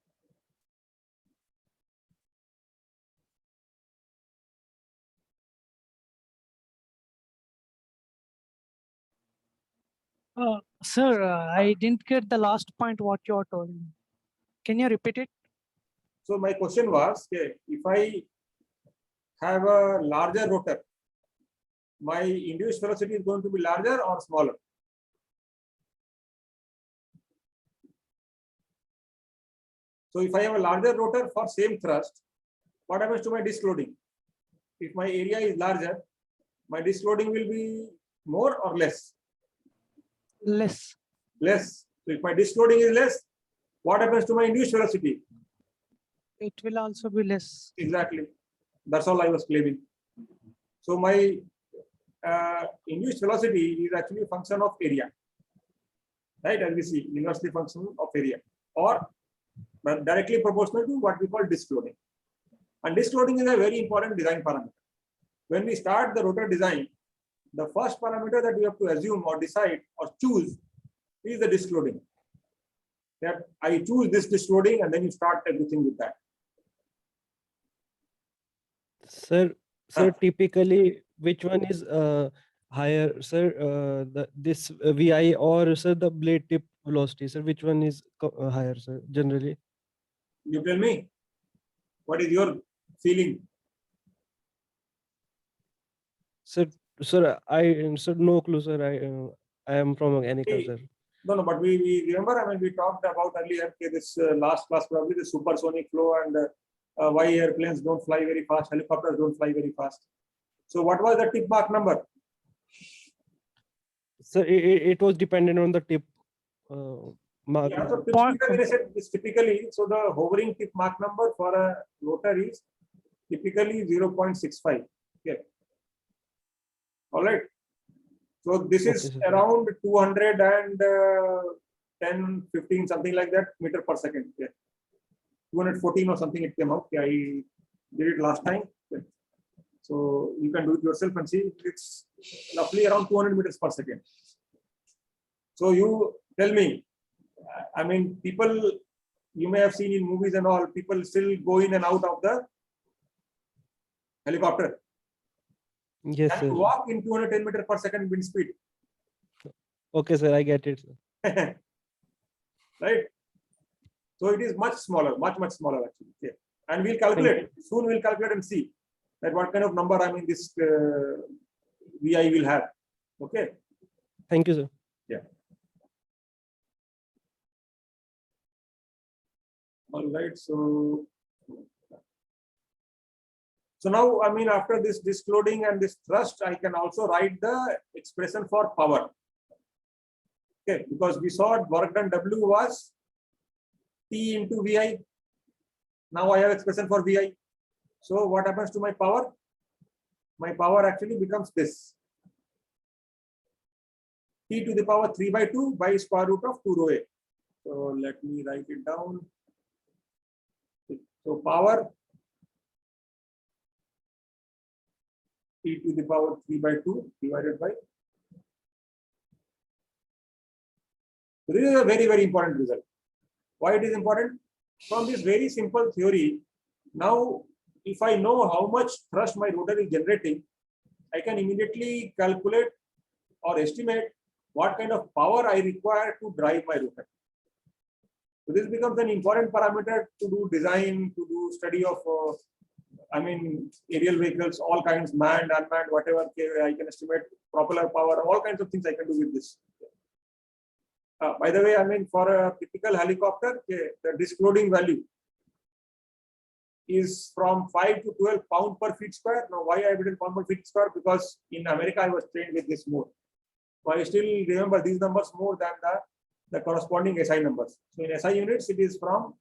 Sir, I didn't get the last point what you are told. Can you repeat it? So my question was, okay, if I have a larger rotor, my induced velocity is going to be larger or smaller? So if I have a larger rotor for same thrust, what happens to my disk loading? If my area is larger, my disk loading will be more or less? Less. Less. So if my disk loading is less, what happens to my induced velocity? It will also be less. Exactly. That's all I was claiming. So my induced velocity is actually a function of area, right? As we see, inversely function of area, or directly proportional to what we call disk loading. And disk loading is a very important design parameter. When we start the rotor design, the first parameter that we have to assume or decide or choose is the disk loading. That I choose this disk loading, and then you start everything with that. Sir, typically, which one is higher, sir? This VI or sir the blade tip velocity, sir? Which one is higher, sir? Generally, You tell me, what is your feeling? sir. Sir, no clue, sir. I am from mechanical, sir. No, but we remember, I mean, we talked about earlier, okay, this last class, probably the supersonic flow and why airplanes don't fly very fast, helicopters don't fly very fast. So what was the tip Mach number? Sir, it was dependent on the tip. Mark. Yeah, so typically, I said this typically, so the hovering tip Mach number for a rotor is typically 0.65. Okay. All right. So this is Okay, sir. around 210, 15, something like that, meter per second. Yeah. 214 or something it came out. Yeah, I did it last time. Yeah. So you can do it yourself and see it's roughly around 200 meters per second. So you tell me, I mean, people, you may have seen in movies and all, people still go in and out of the helicopter. Yes, And sir. walk in 210 meters per second wind speed. Okay, sir, I get it, sir. Right? So it is much smaller, much smaller actually. Yeah. And we'll calculate. Soon we'll calculate and see that what kind of number, I mean, this VI will have. Okay. Thank you, sir. Yeah. All right. So now, I mean, after this disk loading and this thrust, I can also write the expression for power. Okay, because we saw work done W was T into VI. Now I have expression for VI. So what happens to my power? my power actually becomes this. T to the power 3/2 by square root of 2 rho a. So let me write it down. So power T to the power 3/2 divided by. So this is a very, very important result. Why it is important? From this very simple theory, now if I know how much thrust my rotor is generating, I can immediately calculate or estimate what kind of power I require to drive my rotor. So this becomes an important parameter to do design, to do study of, aerial vehicles, all kinds, manned, unmanned, whatever. I can estimate propeller power, all kinds of things I can do with this. By the way, for a typical helicopter, the disk loading value is from 5 to 12 pound per feet square. Now, why I written pound per feet square? Because in America, I was trained with this more. So I still remember these numbers more than the corresponding SI numbers. So in SI units, it is from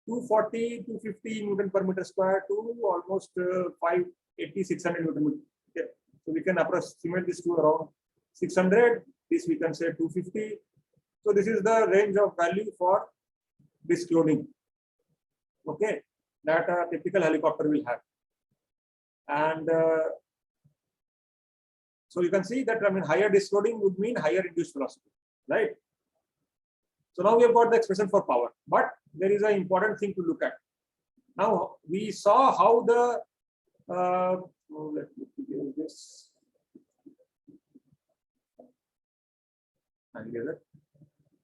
240, 250 Newton per meter square to almost 580, 600 Newton meter. Okay. So we can approximate this to around 600. This we can say 250. So this is the range of value for disk loading. Okay, that a typical helicopter will have. And so you can see that higher disk loading would mean higher induced velocity, right? So now we have got the expression for power, but there is an important thing to look at. Now we saw how the let me do this.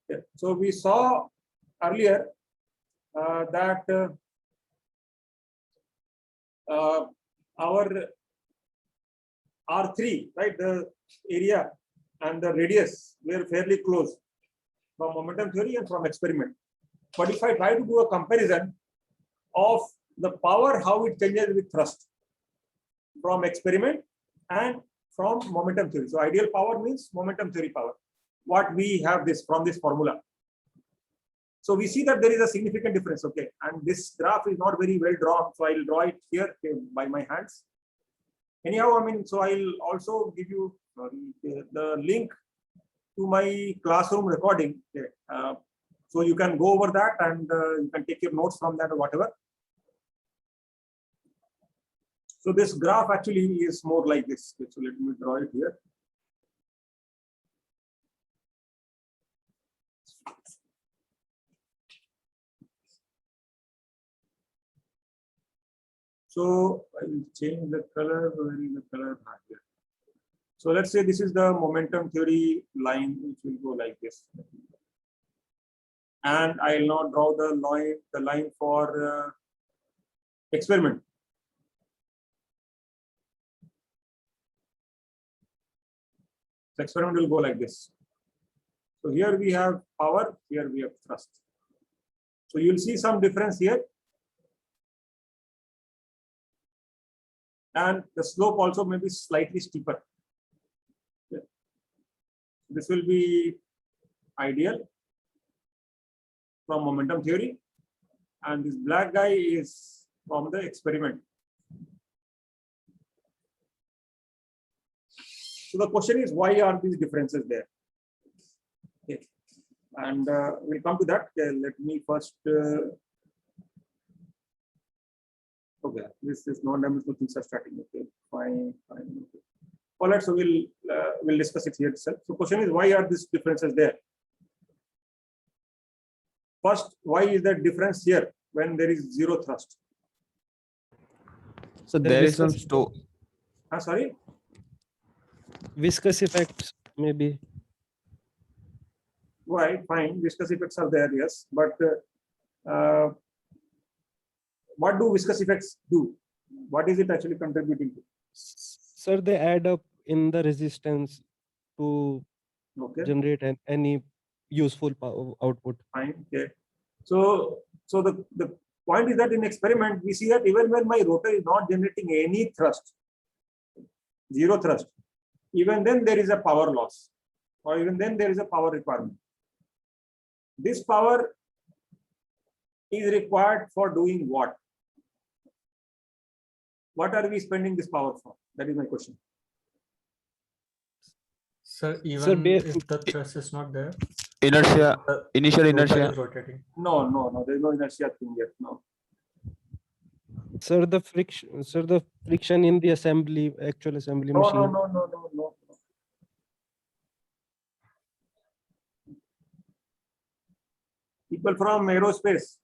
Yeah. So we saw earlier that our R3, right, the area and the radius were fairly close from momentum theory and from experiment. But if I try to do a comparison of the power, how it changes with thrust from experiment and from momentum theory. So ideal power means momentum theory power. What we have this from this formula. So we see that there is a significant difference. Okay, and this graph is not very well drawn, so I'll draw it here by my hands. Anyhow, so I'll also give you the link to my classroom recording. Okay. So you can go over that and you can take your notes from that or whatever. So this graph actually is more like this. Okay, so let me draw it here. So I will change the color. Where is the color? Here. So let's say this is the momentum theory line, which will go like this. And I'll now draw the line for experiment. The experiment will go like this. So here we have power, here we have thrust. So you'll see some difference here. And the slope also may be slightly steeper. Yeah. This will be ideal from momentum theory, and this black guy is from the experiment. So the question is, why are these differences there? Okay. And we'll come to that. Let me first. Okay, this is non-dimensional things are starting. Okay, fine. Okay. All right, so we'll discuss it here itself. So question is, why are these differences there? First, why is there difference here when there is zero thrust? So there is some Sorry? Viscous effects, maybe. Why? Fine, viscous effects are there, yes, but what do viscous effects do? What is it actually contributing to? Sir, they add up in the resistance to generate any useful power output. Fine. Okay. So the point is that in experiment, we see that even when my rotor is not generating any thrust, zero thrust, even then there is a power loss, or even then there is a power requirement. This power is required for doing what? what are we spending this power for? That is my question. Sir, even ba- if the thrust is not there, Inertia, the initial rotor inertia. is rotating. No, there's no inertia thing yet. No. Sir, the friction in the actual assembly No, machine. no. People from aerospace,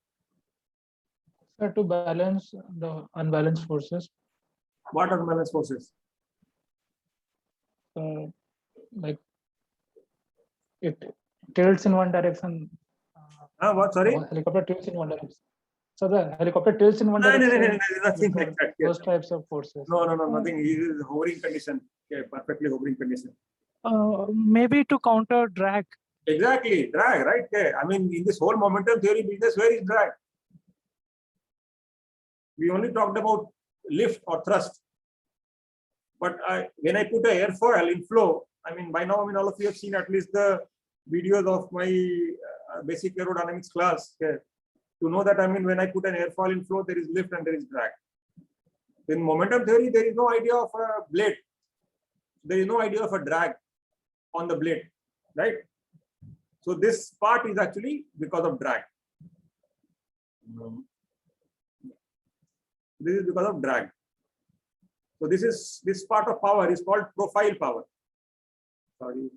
Sir, to balance the unbalanced forces, what are balance forces? like it tilts in one direction. What? Sorry? The helicopter tilts in one direction. So the helicopter tilts in one No, direction. there's nothing like that. Yes. Those types of forces. No, nothing. It is hovering condition. Okay, perfectly hovering condition. Maybe to counter drag. Exactly, drag, right? Okay. I mean, in this whole momentum theory business, where is drag? We only talked about lift or thrust. But when I put an airfoil in flow, I mean, by now, I mean, all of you have seen at least the videos of my basic aerodynamics class. Okay, to know that, I mean, when I put an airfoil in flow, there is lift and there is drag. In momentum theory, there is no idea of a blade. There is no idea of a drag on the blade, right? So this part is actually because of drag. This is because of drag. So this part of power is called profile power. Sorry.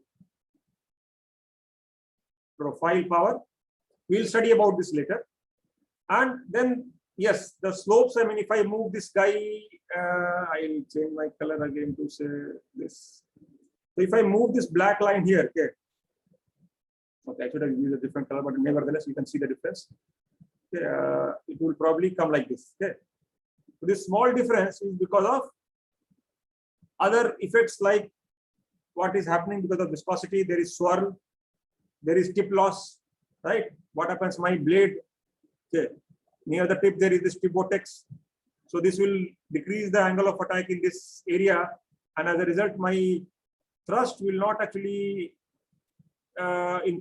Profile power. We'll study about this later. And then, yes, the slopes, I mean, if I move this guy, I'll change my color again to say this. So if I move this black line here, okay, I should have used a different color, but nevertheless, you can see the difference. Okay, it will probably come like this. Okay. So this small difference is because of other effects like what is happening because of viscosity. There is swirl, there is tip loss, right? What happens? My blade, okay, near the tip, there is this tip vortex. So this will decrease the angle of attack in this area. And as a result, my thrust will not actually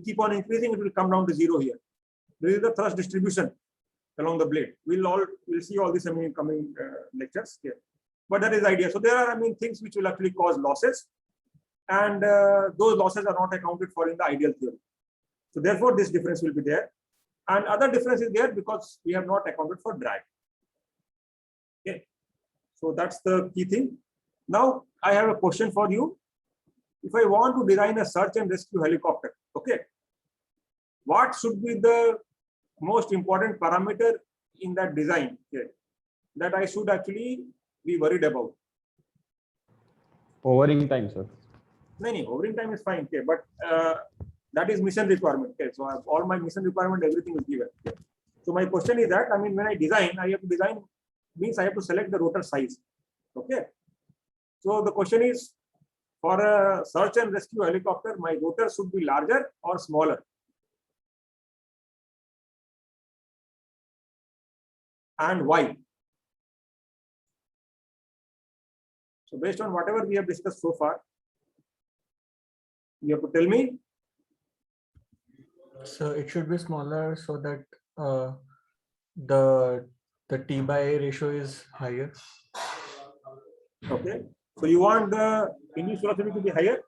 keep on increasing. It will come down to zero here. This is the thrust distribution along the blade. We'll see all this, I mean, in coming lectures here. But that is the idea. So there are, I mean, things which will actually cause losses, and those losses are not accounted for in the ideal theory. So therefore, this difference will be there, and other difference is there because we have not accounted for drag. Okay, so that's the key thing. Now I have a question for you. If I want to design a search and rescue helicopter, okay, what should be the most important parameter in that design, okay, that I should actually be worried about? Hovering time, sir. No, hovering time is fine, okay, but that is mission requirement. Okay, so I have all my mission requirement, everything is given. Okay. So my question is that, I mean, when I design, I have to design means I have to select the rotor size. Okay. So the question is, for a search and rescue helicopter, my rotor should be larger or smaller? And why? So based on whatever we have discussed so far, you have to tell me. So it should be smaller so that the T by A ratio is higher. Okay. So you want the induced velocity to be higher?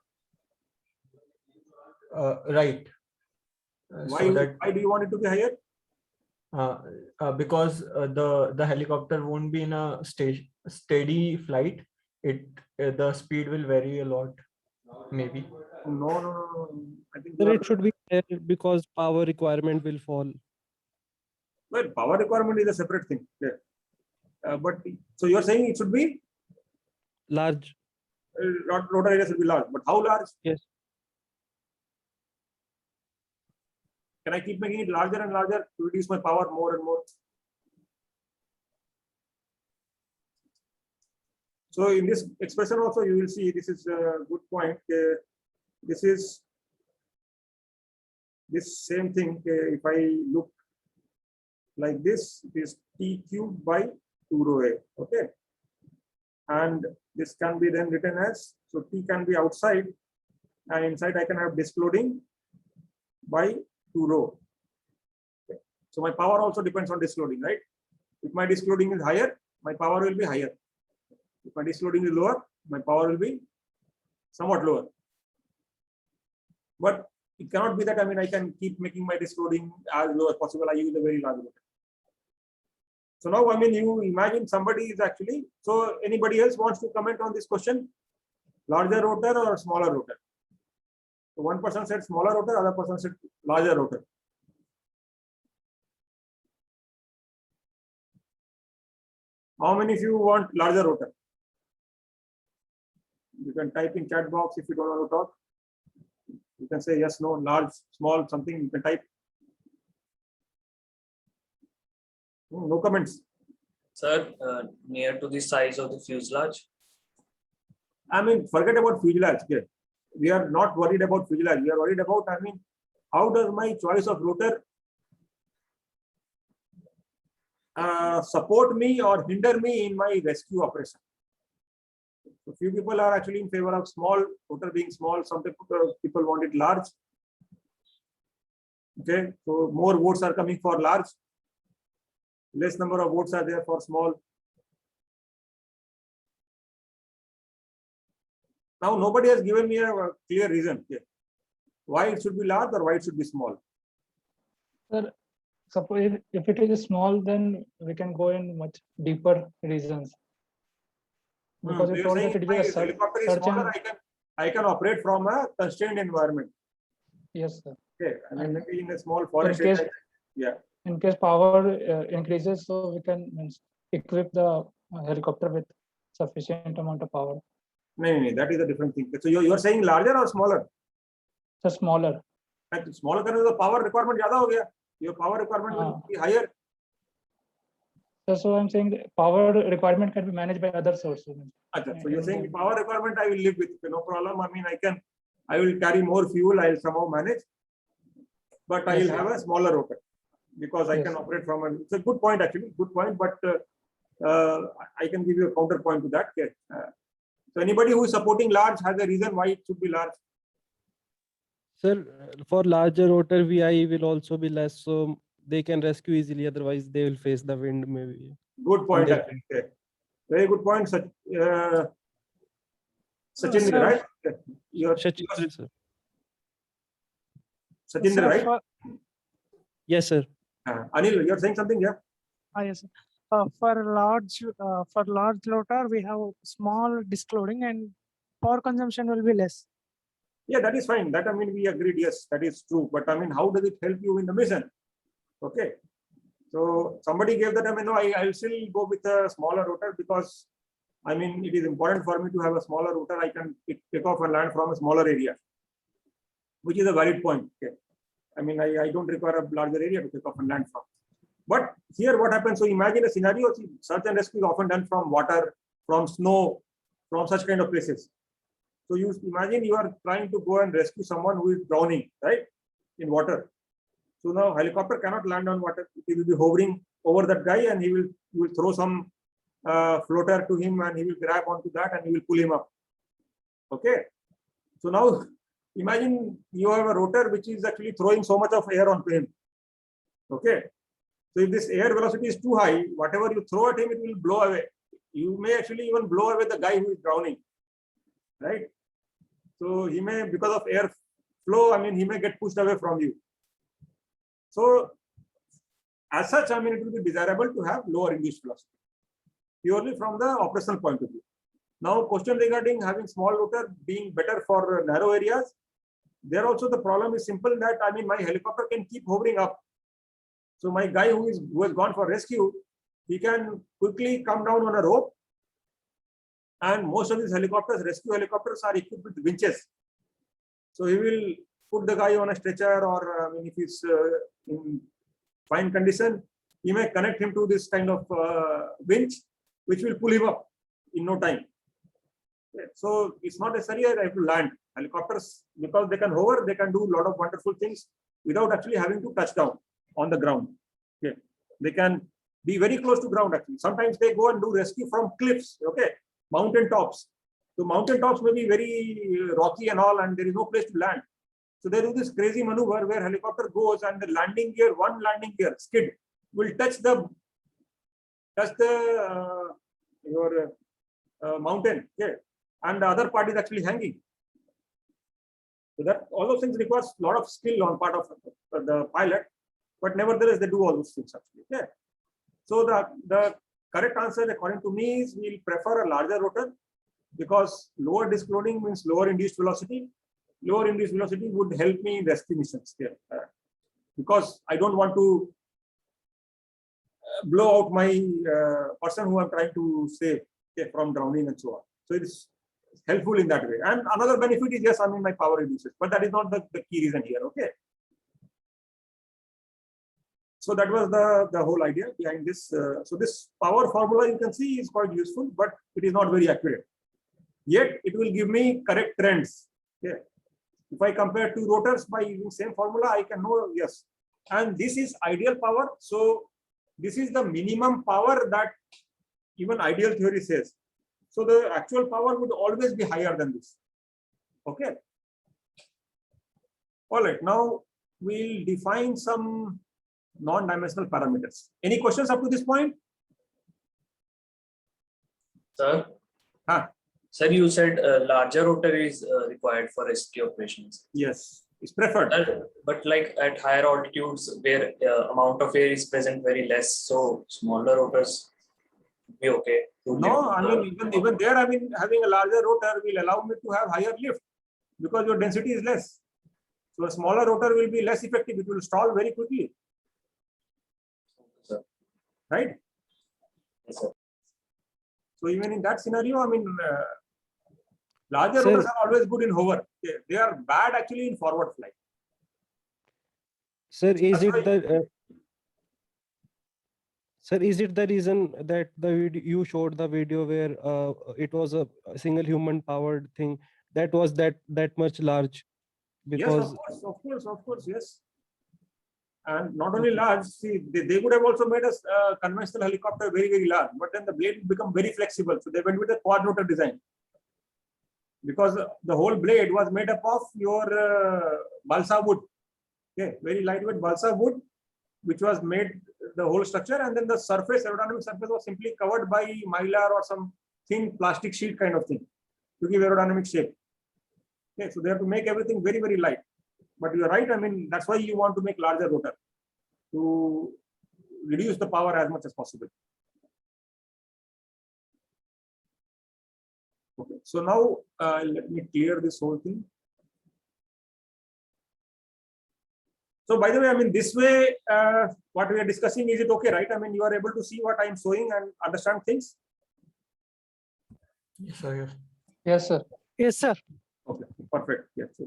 Right. Why do you want it to be higher? Because the helicopter won't be in a steady flight. The speed will vary a lot, maybe. No. I think Sir, it should be higher because power requirement will fall. well, power requirement is a separate thing. Yeah. But so you're saying it should be Large. rotor area should be large, but how large? Yes. Can I keep making it larger and larger to reduce my power more and more? So in this expression also, you will see this is a good point. This is this same thing. If I look like this, it is T cubed by 2 rho A. Okay. And this can be then written as, so T can be outside, and inside I can have disk loading by 2 rho. Okay. So my power also depends on disk loading, right? If my disk loading is higher, my power will be higher. If my disk loading is lower, my power will be somewhat lower. But it cannot be that, I mean, I can keep making my disk loading as low as possible. I use a very large rotor. So now, I mean, you imagine somebody is actually, so anybody else wants to comment on this question? Larger rotor or smaller rotor? So one person said smaller rotor, other person said larger rotor. How many of you want larger rotor? You can type in chat box if you don't want to talk. You can say yes, no, large, small, something. You can type. No comments. Sir, near to the size of the fuselage. I mean, forget about fuselage. Okay. We are not worried about fuselage. We are worried about, I mean, how does my choice of rotor support me or hinder me in my rescue operation? So few people are actually in favor of small rotor being small. Some people want it large. Okay, so more votes are coming for large. Less number of votes are there for small. Now nobody has given me a clear reason why it should be large or why it should be small. Sir, suppose if it is small, then we can go in much deeper reasons. Because So you you're told saying that if it my is a helicopter is search smaller, and I can operate from a constrained environment. yes, sir. Okay, I mean, And maybe in a small forest case- area. Yeah. In case power increases, so we can equip the helicopter with sufficient amount of power. No, that is a different thing. So you're saying larger or smaller? So smaller. And smaller करने से power requirement ज़्यादा हो गया. Your power requirement will be higher. So I'm saying the power requirement can be managed by other sources. Achha, so you're saying the power requirement I will live with, no problem. I mean, I will carry more fuel. I will somehow manage, but I Yes, will sir. have a smaller rotor because I Yes, can sir. operate from a. It's a good point actually, good point. But I can give you a counterpoint to that. Okay. So anybody who is supporting large has a reason why it should be large. Sir, for larger rotor, VI will also be less, so they can rescue easily. Otherwise, they will face the wind maybe. Good point. They- Actually. Okay. Very good point. Sachin, sir, right? You're Shachindra, sir. Sachin, sir, right? Yes, sir. Anil, you're saying something, yeah? yes. For large rotor, we have small disk loading and power consumption will be less. Yeah, that is fine. That I mean, we agreed. Yes, that is true. But I mean, how does it help you in the mission? Okay. So somebody gave that. I mean, no, I will still go with a smaller rotor because I mean, it is important for me to have a smaller rotor. I can take off and land from a smaller area, which is a valid point. Okay. I mean, I don't require a larger area to take off and land from. But here, what happens? So imagine a scenario: search and rescue is often done from water, from snow, from such kind of places. So you imagine you are trying to go and rescue someone who is drowning, right, in water. So now helicopter cannot land on water. He will be hovering over that guy, and you will throw some floater to him, and he will grab onto that, and he will pull him up. Okay. So now imagine you have a rotor which is actually throwing so much of air onto him. Okay. So if this air velocity is too high, whatever you throw at him, it will blow away. You may actually even blow away the guy who is drowning, right? So he may, because of air flow, I mean, he may get pushed away from you. So as such, I mean, it will be desirable to have lower induced velocity, purely from the operational point of view. Now, question regarding having small rotor being better for narrow areas. There also the problem is simple that, I mean, my helicopter can keep hovering up. So my guy who has gone for rescue, he can quickly come down on a rope. And most of these helicopters, rescue helicopters, are equipped with winches. So he will put the guy on a stretcher, or I mean, if he's in fine condition, he may connect him to this kind of winch, which will pull him up in no time. So it's not necessary I have to land. Helicopters, because they can hover, they can do a lot of wonderful things without actually having to touch down on the ground. Okay, they can be very close to ground actually. Sometimes they go and do rescue from cliffs. Okay, mountain tops. So mountain tops may be very rocky and all, and there is no place to land. So they do this crazy maneuver where helicopter goes and the landing gear, one landing gear skid will touch your mountain, okay, and the other part is actually hanging. So that all those things requires a lot of skill on part of the pilot, but nevertheless they do all those things actually. Okay. So the correct answer according to me is we'll prefer a larger rotor because lower disk loading means lower induced velocity. Lower induced velocity would help me in rescue missions here because I don't want to blow out my person who I'm trying to save, okay, from drowning and so on. So it's helpful in that way. And another benefit is, yes, I mean, my power reduces, but that is not the key reason here. Okay. So that was the whole idea behind this. So this power formula you can see is quite useful, but it is not very accurate. Yet it will give me correct trends. Okay. If I compare two rotors by using same formula, I can know, yes. And this is ideal power. So this is the minimum power that even ideal theory says. So the actual power would always be higher than this. Okay. All right. Now we'll define some non-dimensional parameters. Any questions up to this point? Sir? Huh? Sir, you said larger rotor is required for rescue operations. Yes, it's preferred. But like at higher altitudes where amount of air is present very less, so smaller rotors be okay. No, I mean, even there, I mean, having a larger rotor will allow me to have higher lift because your density is less. So a smaller rotor will be less effective. It will stall very quickly. Sir. Right? Yes, sir. So even in that scenario, I mean, larger Sir- rotors are always good in hover. They are bad actually in forward flight. Sir, is That's it why- the sir, is it the reason that the video you showed the video where it was a single human powered thing that was that much large? Because Yes, of course, yes. And not only large, see, they would have also made a conventional helicopter very, very large, but then the blade would become very flexible. So they went with a quad rotor design because the whole blade was made up of your balsa wood. Okay, very lightweight balsa wood, which was made the whole structure, and then the surface, aerodynamic surface, was simply covered by mylar or some thin plastic sheet kind of thing to give aerodynamic shape. Okay, so they have to make everything very, very light. But you're right. I mean, that's why you want to make larger rotor to reduce the power as much as possible. Okay, so now let me clear this whole thing. So by the way, I mean, this way, what we are discussing, is it okay, right? I mean, you are able to see what I'm showing and understand things? Yes, sir. Yes. Yes, sir. Yes, sir. Okay, perfect. Yes. So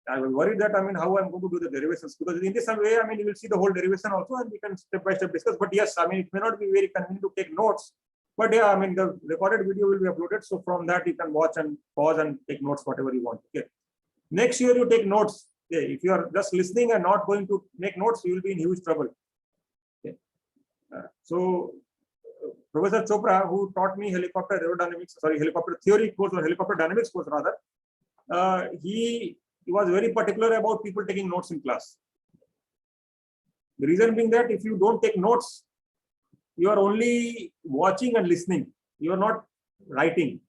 I was worried that, I mean, how I'm going to do the derivations, because in this way, I mean, you will see the whole derivation also, and we can step by step discuss. But yes, I mean, it may not be very convenient to take notes, but yeah, I mean, the recorded video will be uploaded. So from that, you can watch and pause and take notes, whatever you want. Okay. Next year, you take notes. Okay. If you are just listening and not going to make notes, you will be in huge trouble. Okay. So Professor Chopra, who taught me helicopter aerodynamics, sorry, helicopter theory course or helicopter dynamics course rather, he was very particular about people taking notes in class. The reason being that if you don't take notes, you are only watching and listening. You are not writing.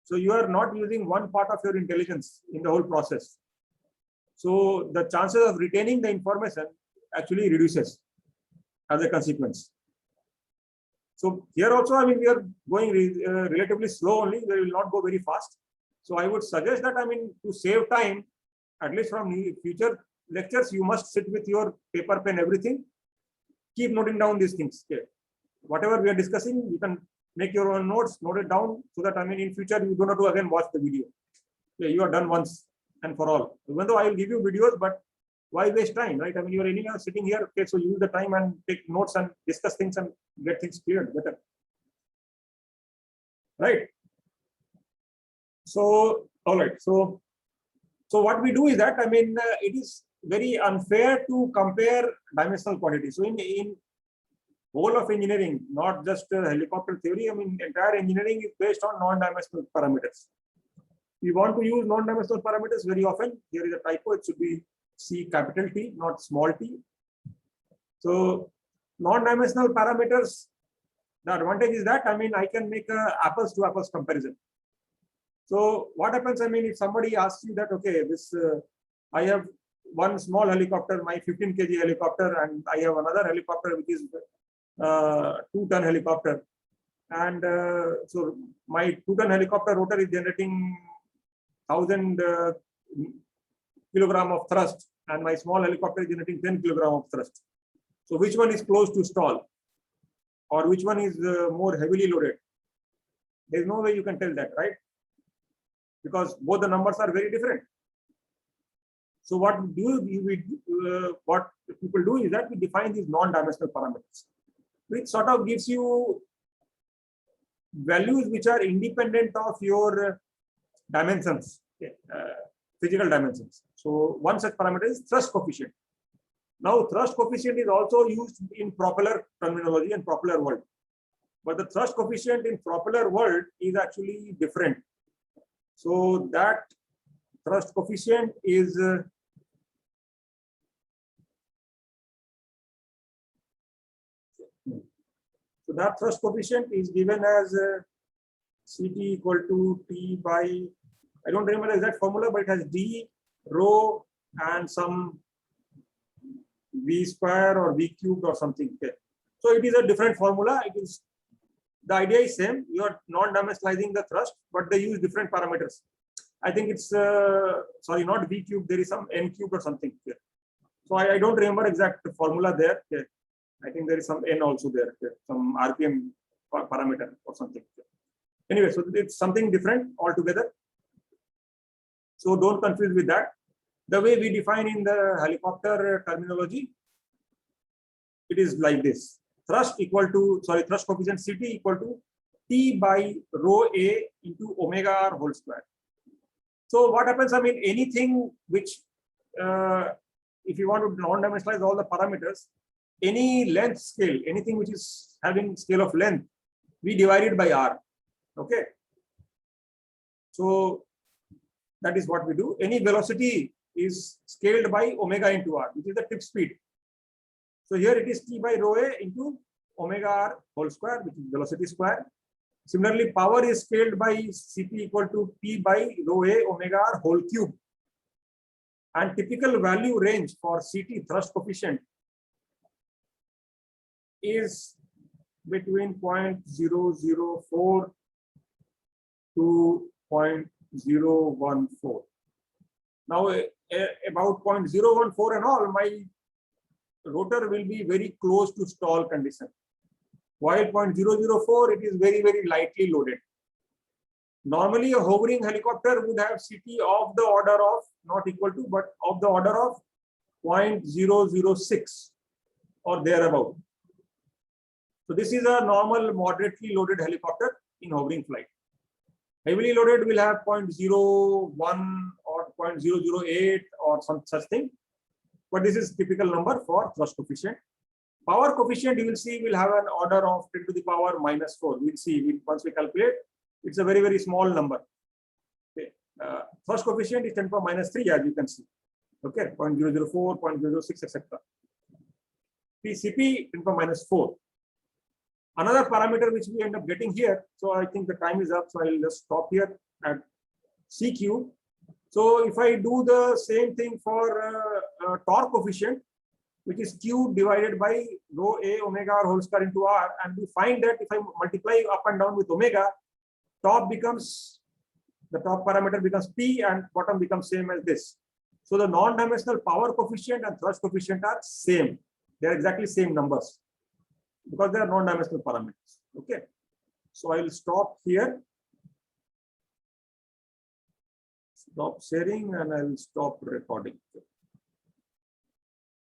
So you are not using one part of your intelligence in the whole process. So the chances of retaining the information actually reduces as a consequence. So here also, I mean, we are going relatively slow only. We will not go very fast. So I would suggest that, I mean, to save time, at least from future lectures, you must sit with your paper, pen, everything. Keep noting down these things. Okay. Whatever we are discussing, you can make your own notes, note it down, so that, I mean, in future, you don't have to again watch the video. Okay, you are done once and for all. Even though I will give you videos, but why waste time, right? I mean, you are anyway sitting here. Okay, so use the time and take notes and discuss things and get things cleared better. Right. So, all right. So what we do is that, I mean, it is very unfair to compare dimensional quantities. So in whole of engineering, not just helicopter theory, I mean, entire engineering is based on non-dimensional parameters. We want to use non-dimensional parameters very often. Here is a typo. It should be C capital T, not small t. So non-dimensional parameters The advantage is that, I mean, I can make a apples to apples comparison. So what happens, I mean, if somebody asks you that, okay, this, I have one small helicopter, my 15 kg helicopter, and I have another helicopter, which is 2-ton helicopter. And so my 2-ton helicopter rotor is generating 1000 kilogram of thrust, and my small helicopter is generating 10 kilogram of thrust. So which one is close to stall, or which one is more heavily loaded? There's no way you can tell that, right? Because both the numbers are very different. So what what people do is that we define these non-dimensional parameters, which sort of gives you values which are independent of your dimensions, physical dimensions. So one such parameter is thrust coefficient. Now thrust coefficient is also used in propeller terminology and propeller world, but the thrust coefficient in propeller world is actually different. So that thrust coefficient is so that thrust coefficient is given as Ct equal to T by, I don't remember the exact formula, but it has D, rho, and some V square or V cubed or something. Okay. So it is a different formula. It is, the idea is same. You are non-dimensionalizing the thrust, but they use different parameters. I think it's sorry, not V cubed. There is some N cubed or something here. So I don't remember exact formula there. Okay. I think there is some N also there. Okay. Some RPM parameter or something. Okay. Anyway, so it's something different altogether. So don't confuse with that. The way we define in the helicopter terminology, it is like this: thrust equal to, thrust coefficient Ct equal to T by rho A into omega r whole square. So what happens, I mean, anything which, if you want to non-dimensionalize all the parameters, any length scale, anything which is having scale of length, we divide it by r. Okay. So that is what we do. Any velocity is scaled by omega into r, which is the tip speed. So here it is T by rho A into omega r whole square, which is velocity square. Similarly, power is scaled by Cp equal to P by rho A omega r whole cube. And typical value range for Ct thrust coefficient is between 0.004 to 0.014. Now, about 0.014 and all, my rotor will be very close to stall condition. While 0.004, it is very, very lightly loaded. Normally, a hovering helicopter would have Ct of the order of, not equal to, but of the order of 0.006 or thereabout. So this is a normal moderately loaded helicopter in hovering flight. Heavily loaded will have 0.01 or 0.008 or some such thing. But this is typical number for thrust coefficient. Power coefficient, you will see, will have an order of 10 to the power minus 4. We'll see once we calculate. It's a very, very small number. Okay. Thrust coefficient is 10 to the power minus 3, as you can see. Okay, 0.004, 0.006, etc. Cp 10 to the power minus 4. Another parameter which we end up getting here. So I think the time is up. So I'll just stop here at C cube. So if I do the same thing for torque coefficient, which is Q divided by rho A omega r whole square into R, and we find that if I multiply up and down with omega, top becomes, the top parameter becomes P and bottom becomes same as this. So the non-dimensional power coefficient and thrust coefficient are same. They are exactly same numbers because they are non-dimensional parameters. Okay. So I will stop here. Stop sharing and I will stop recording.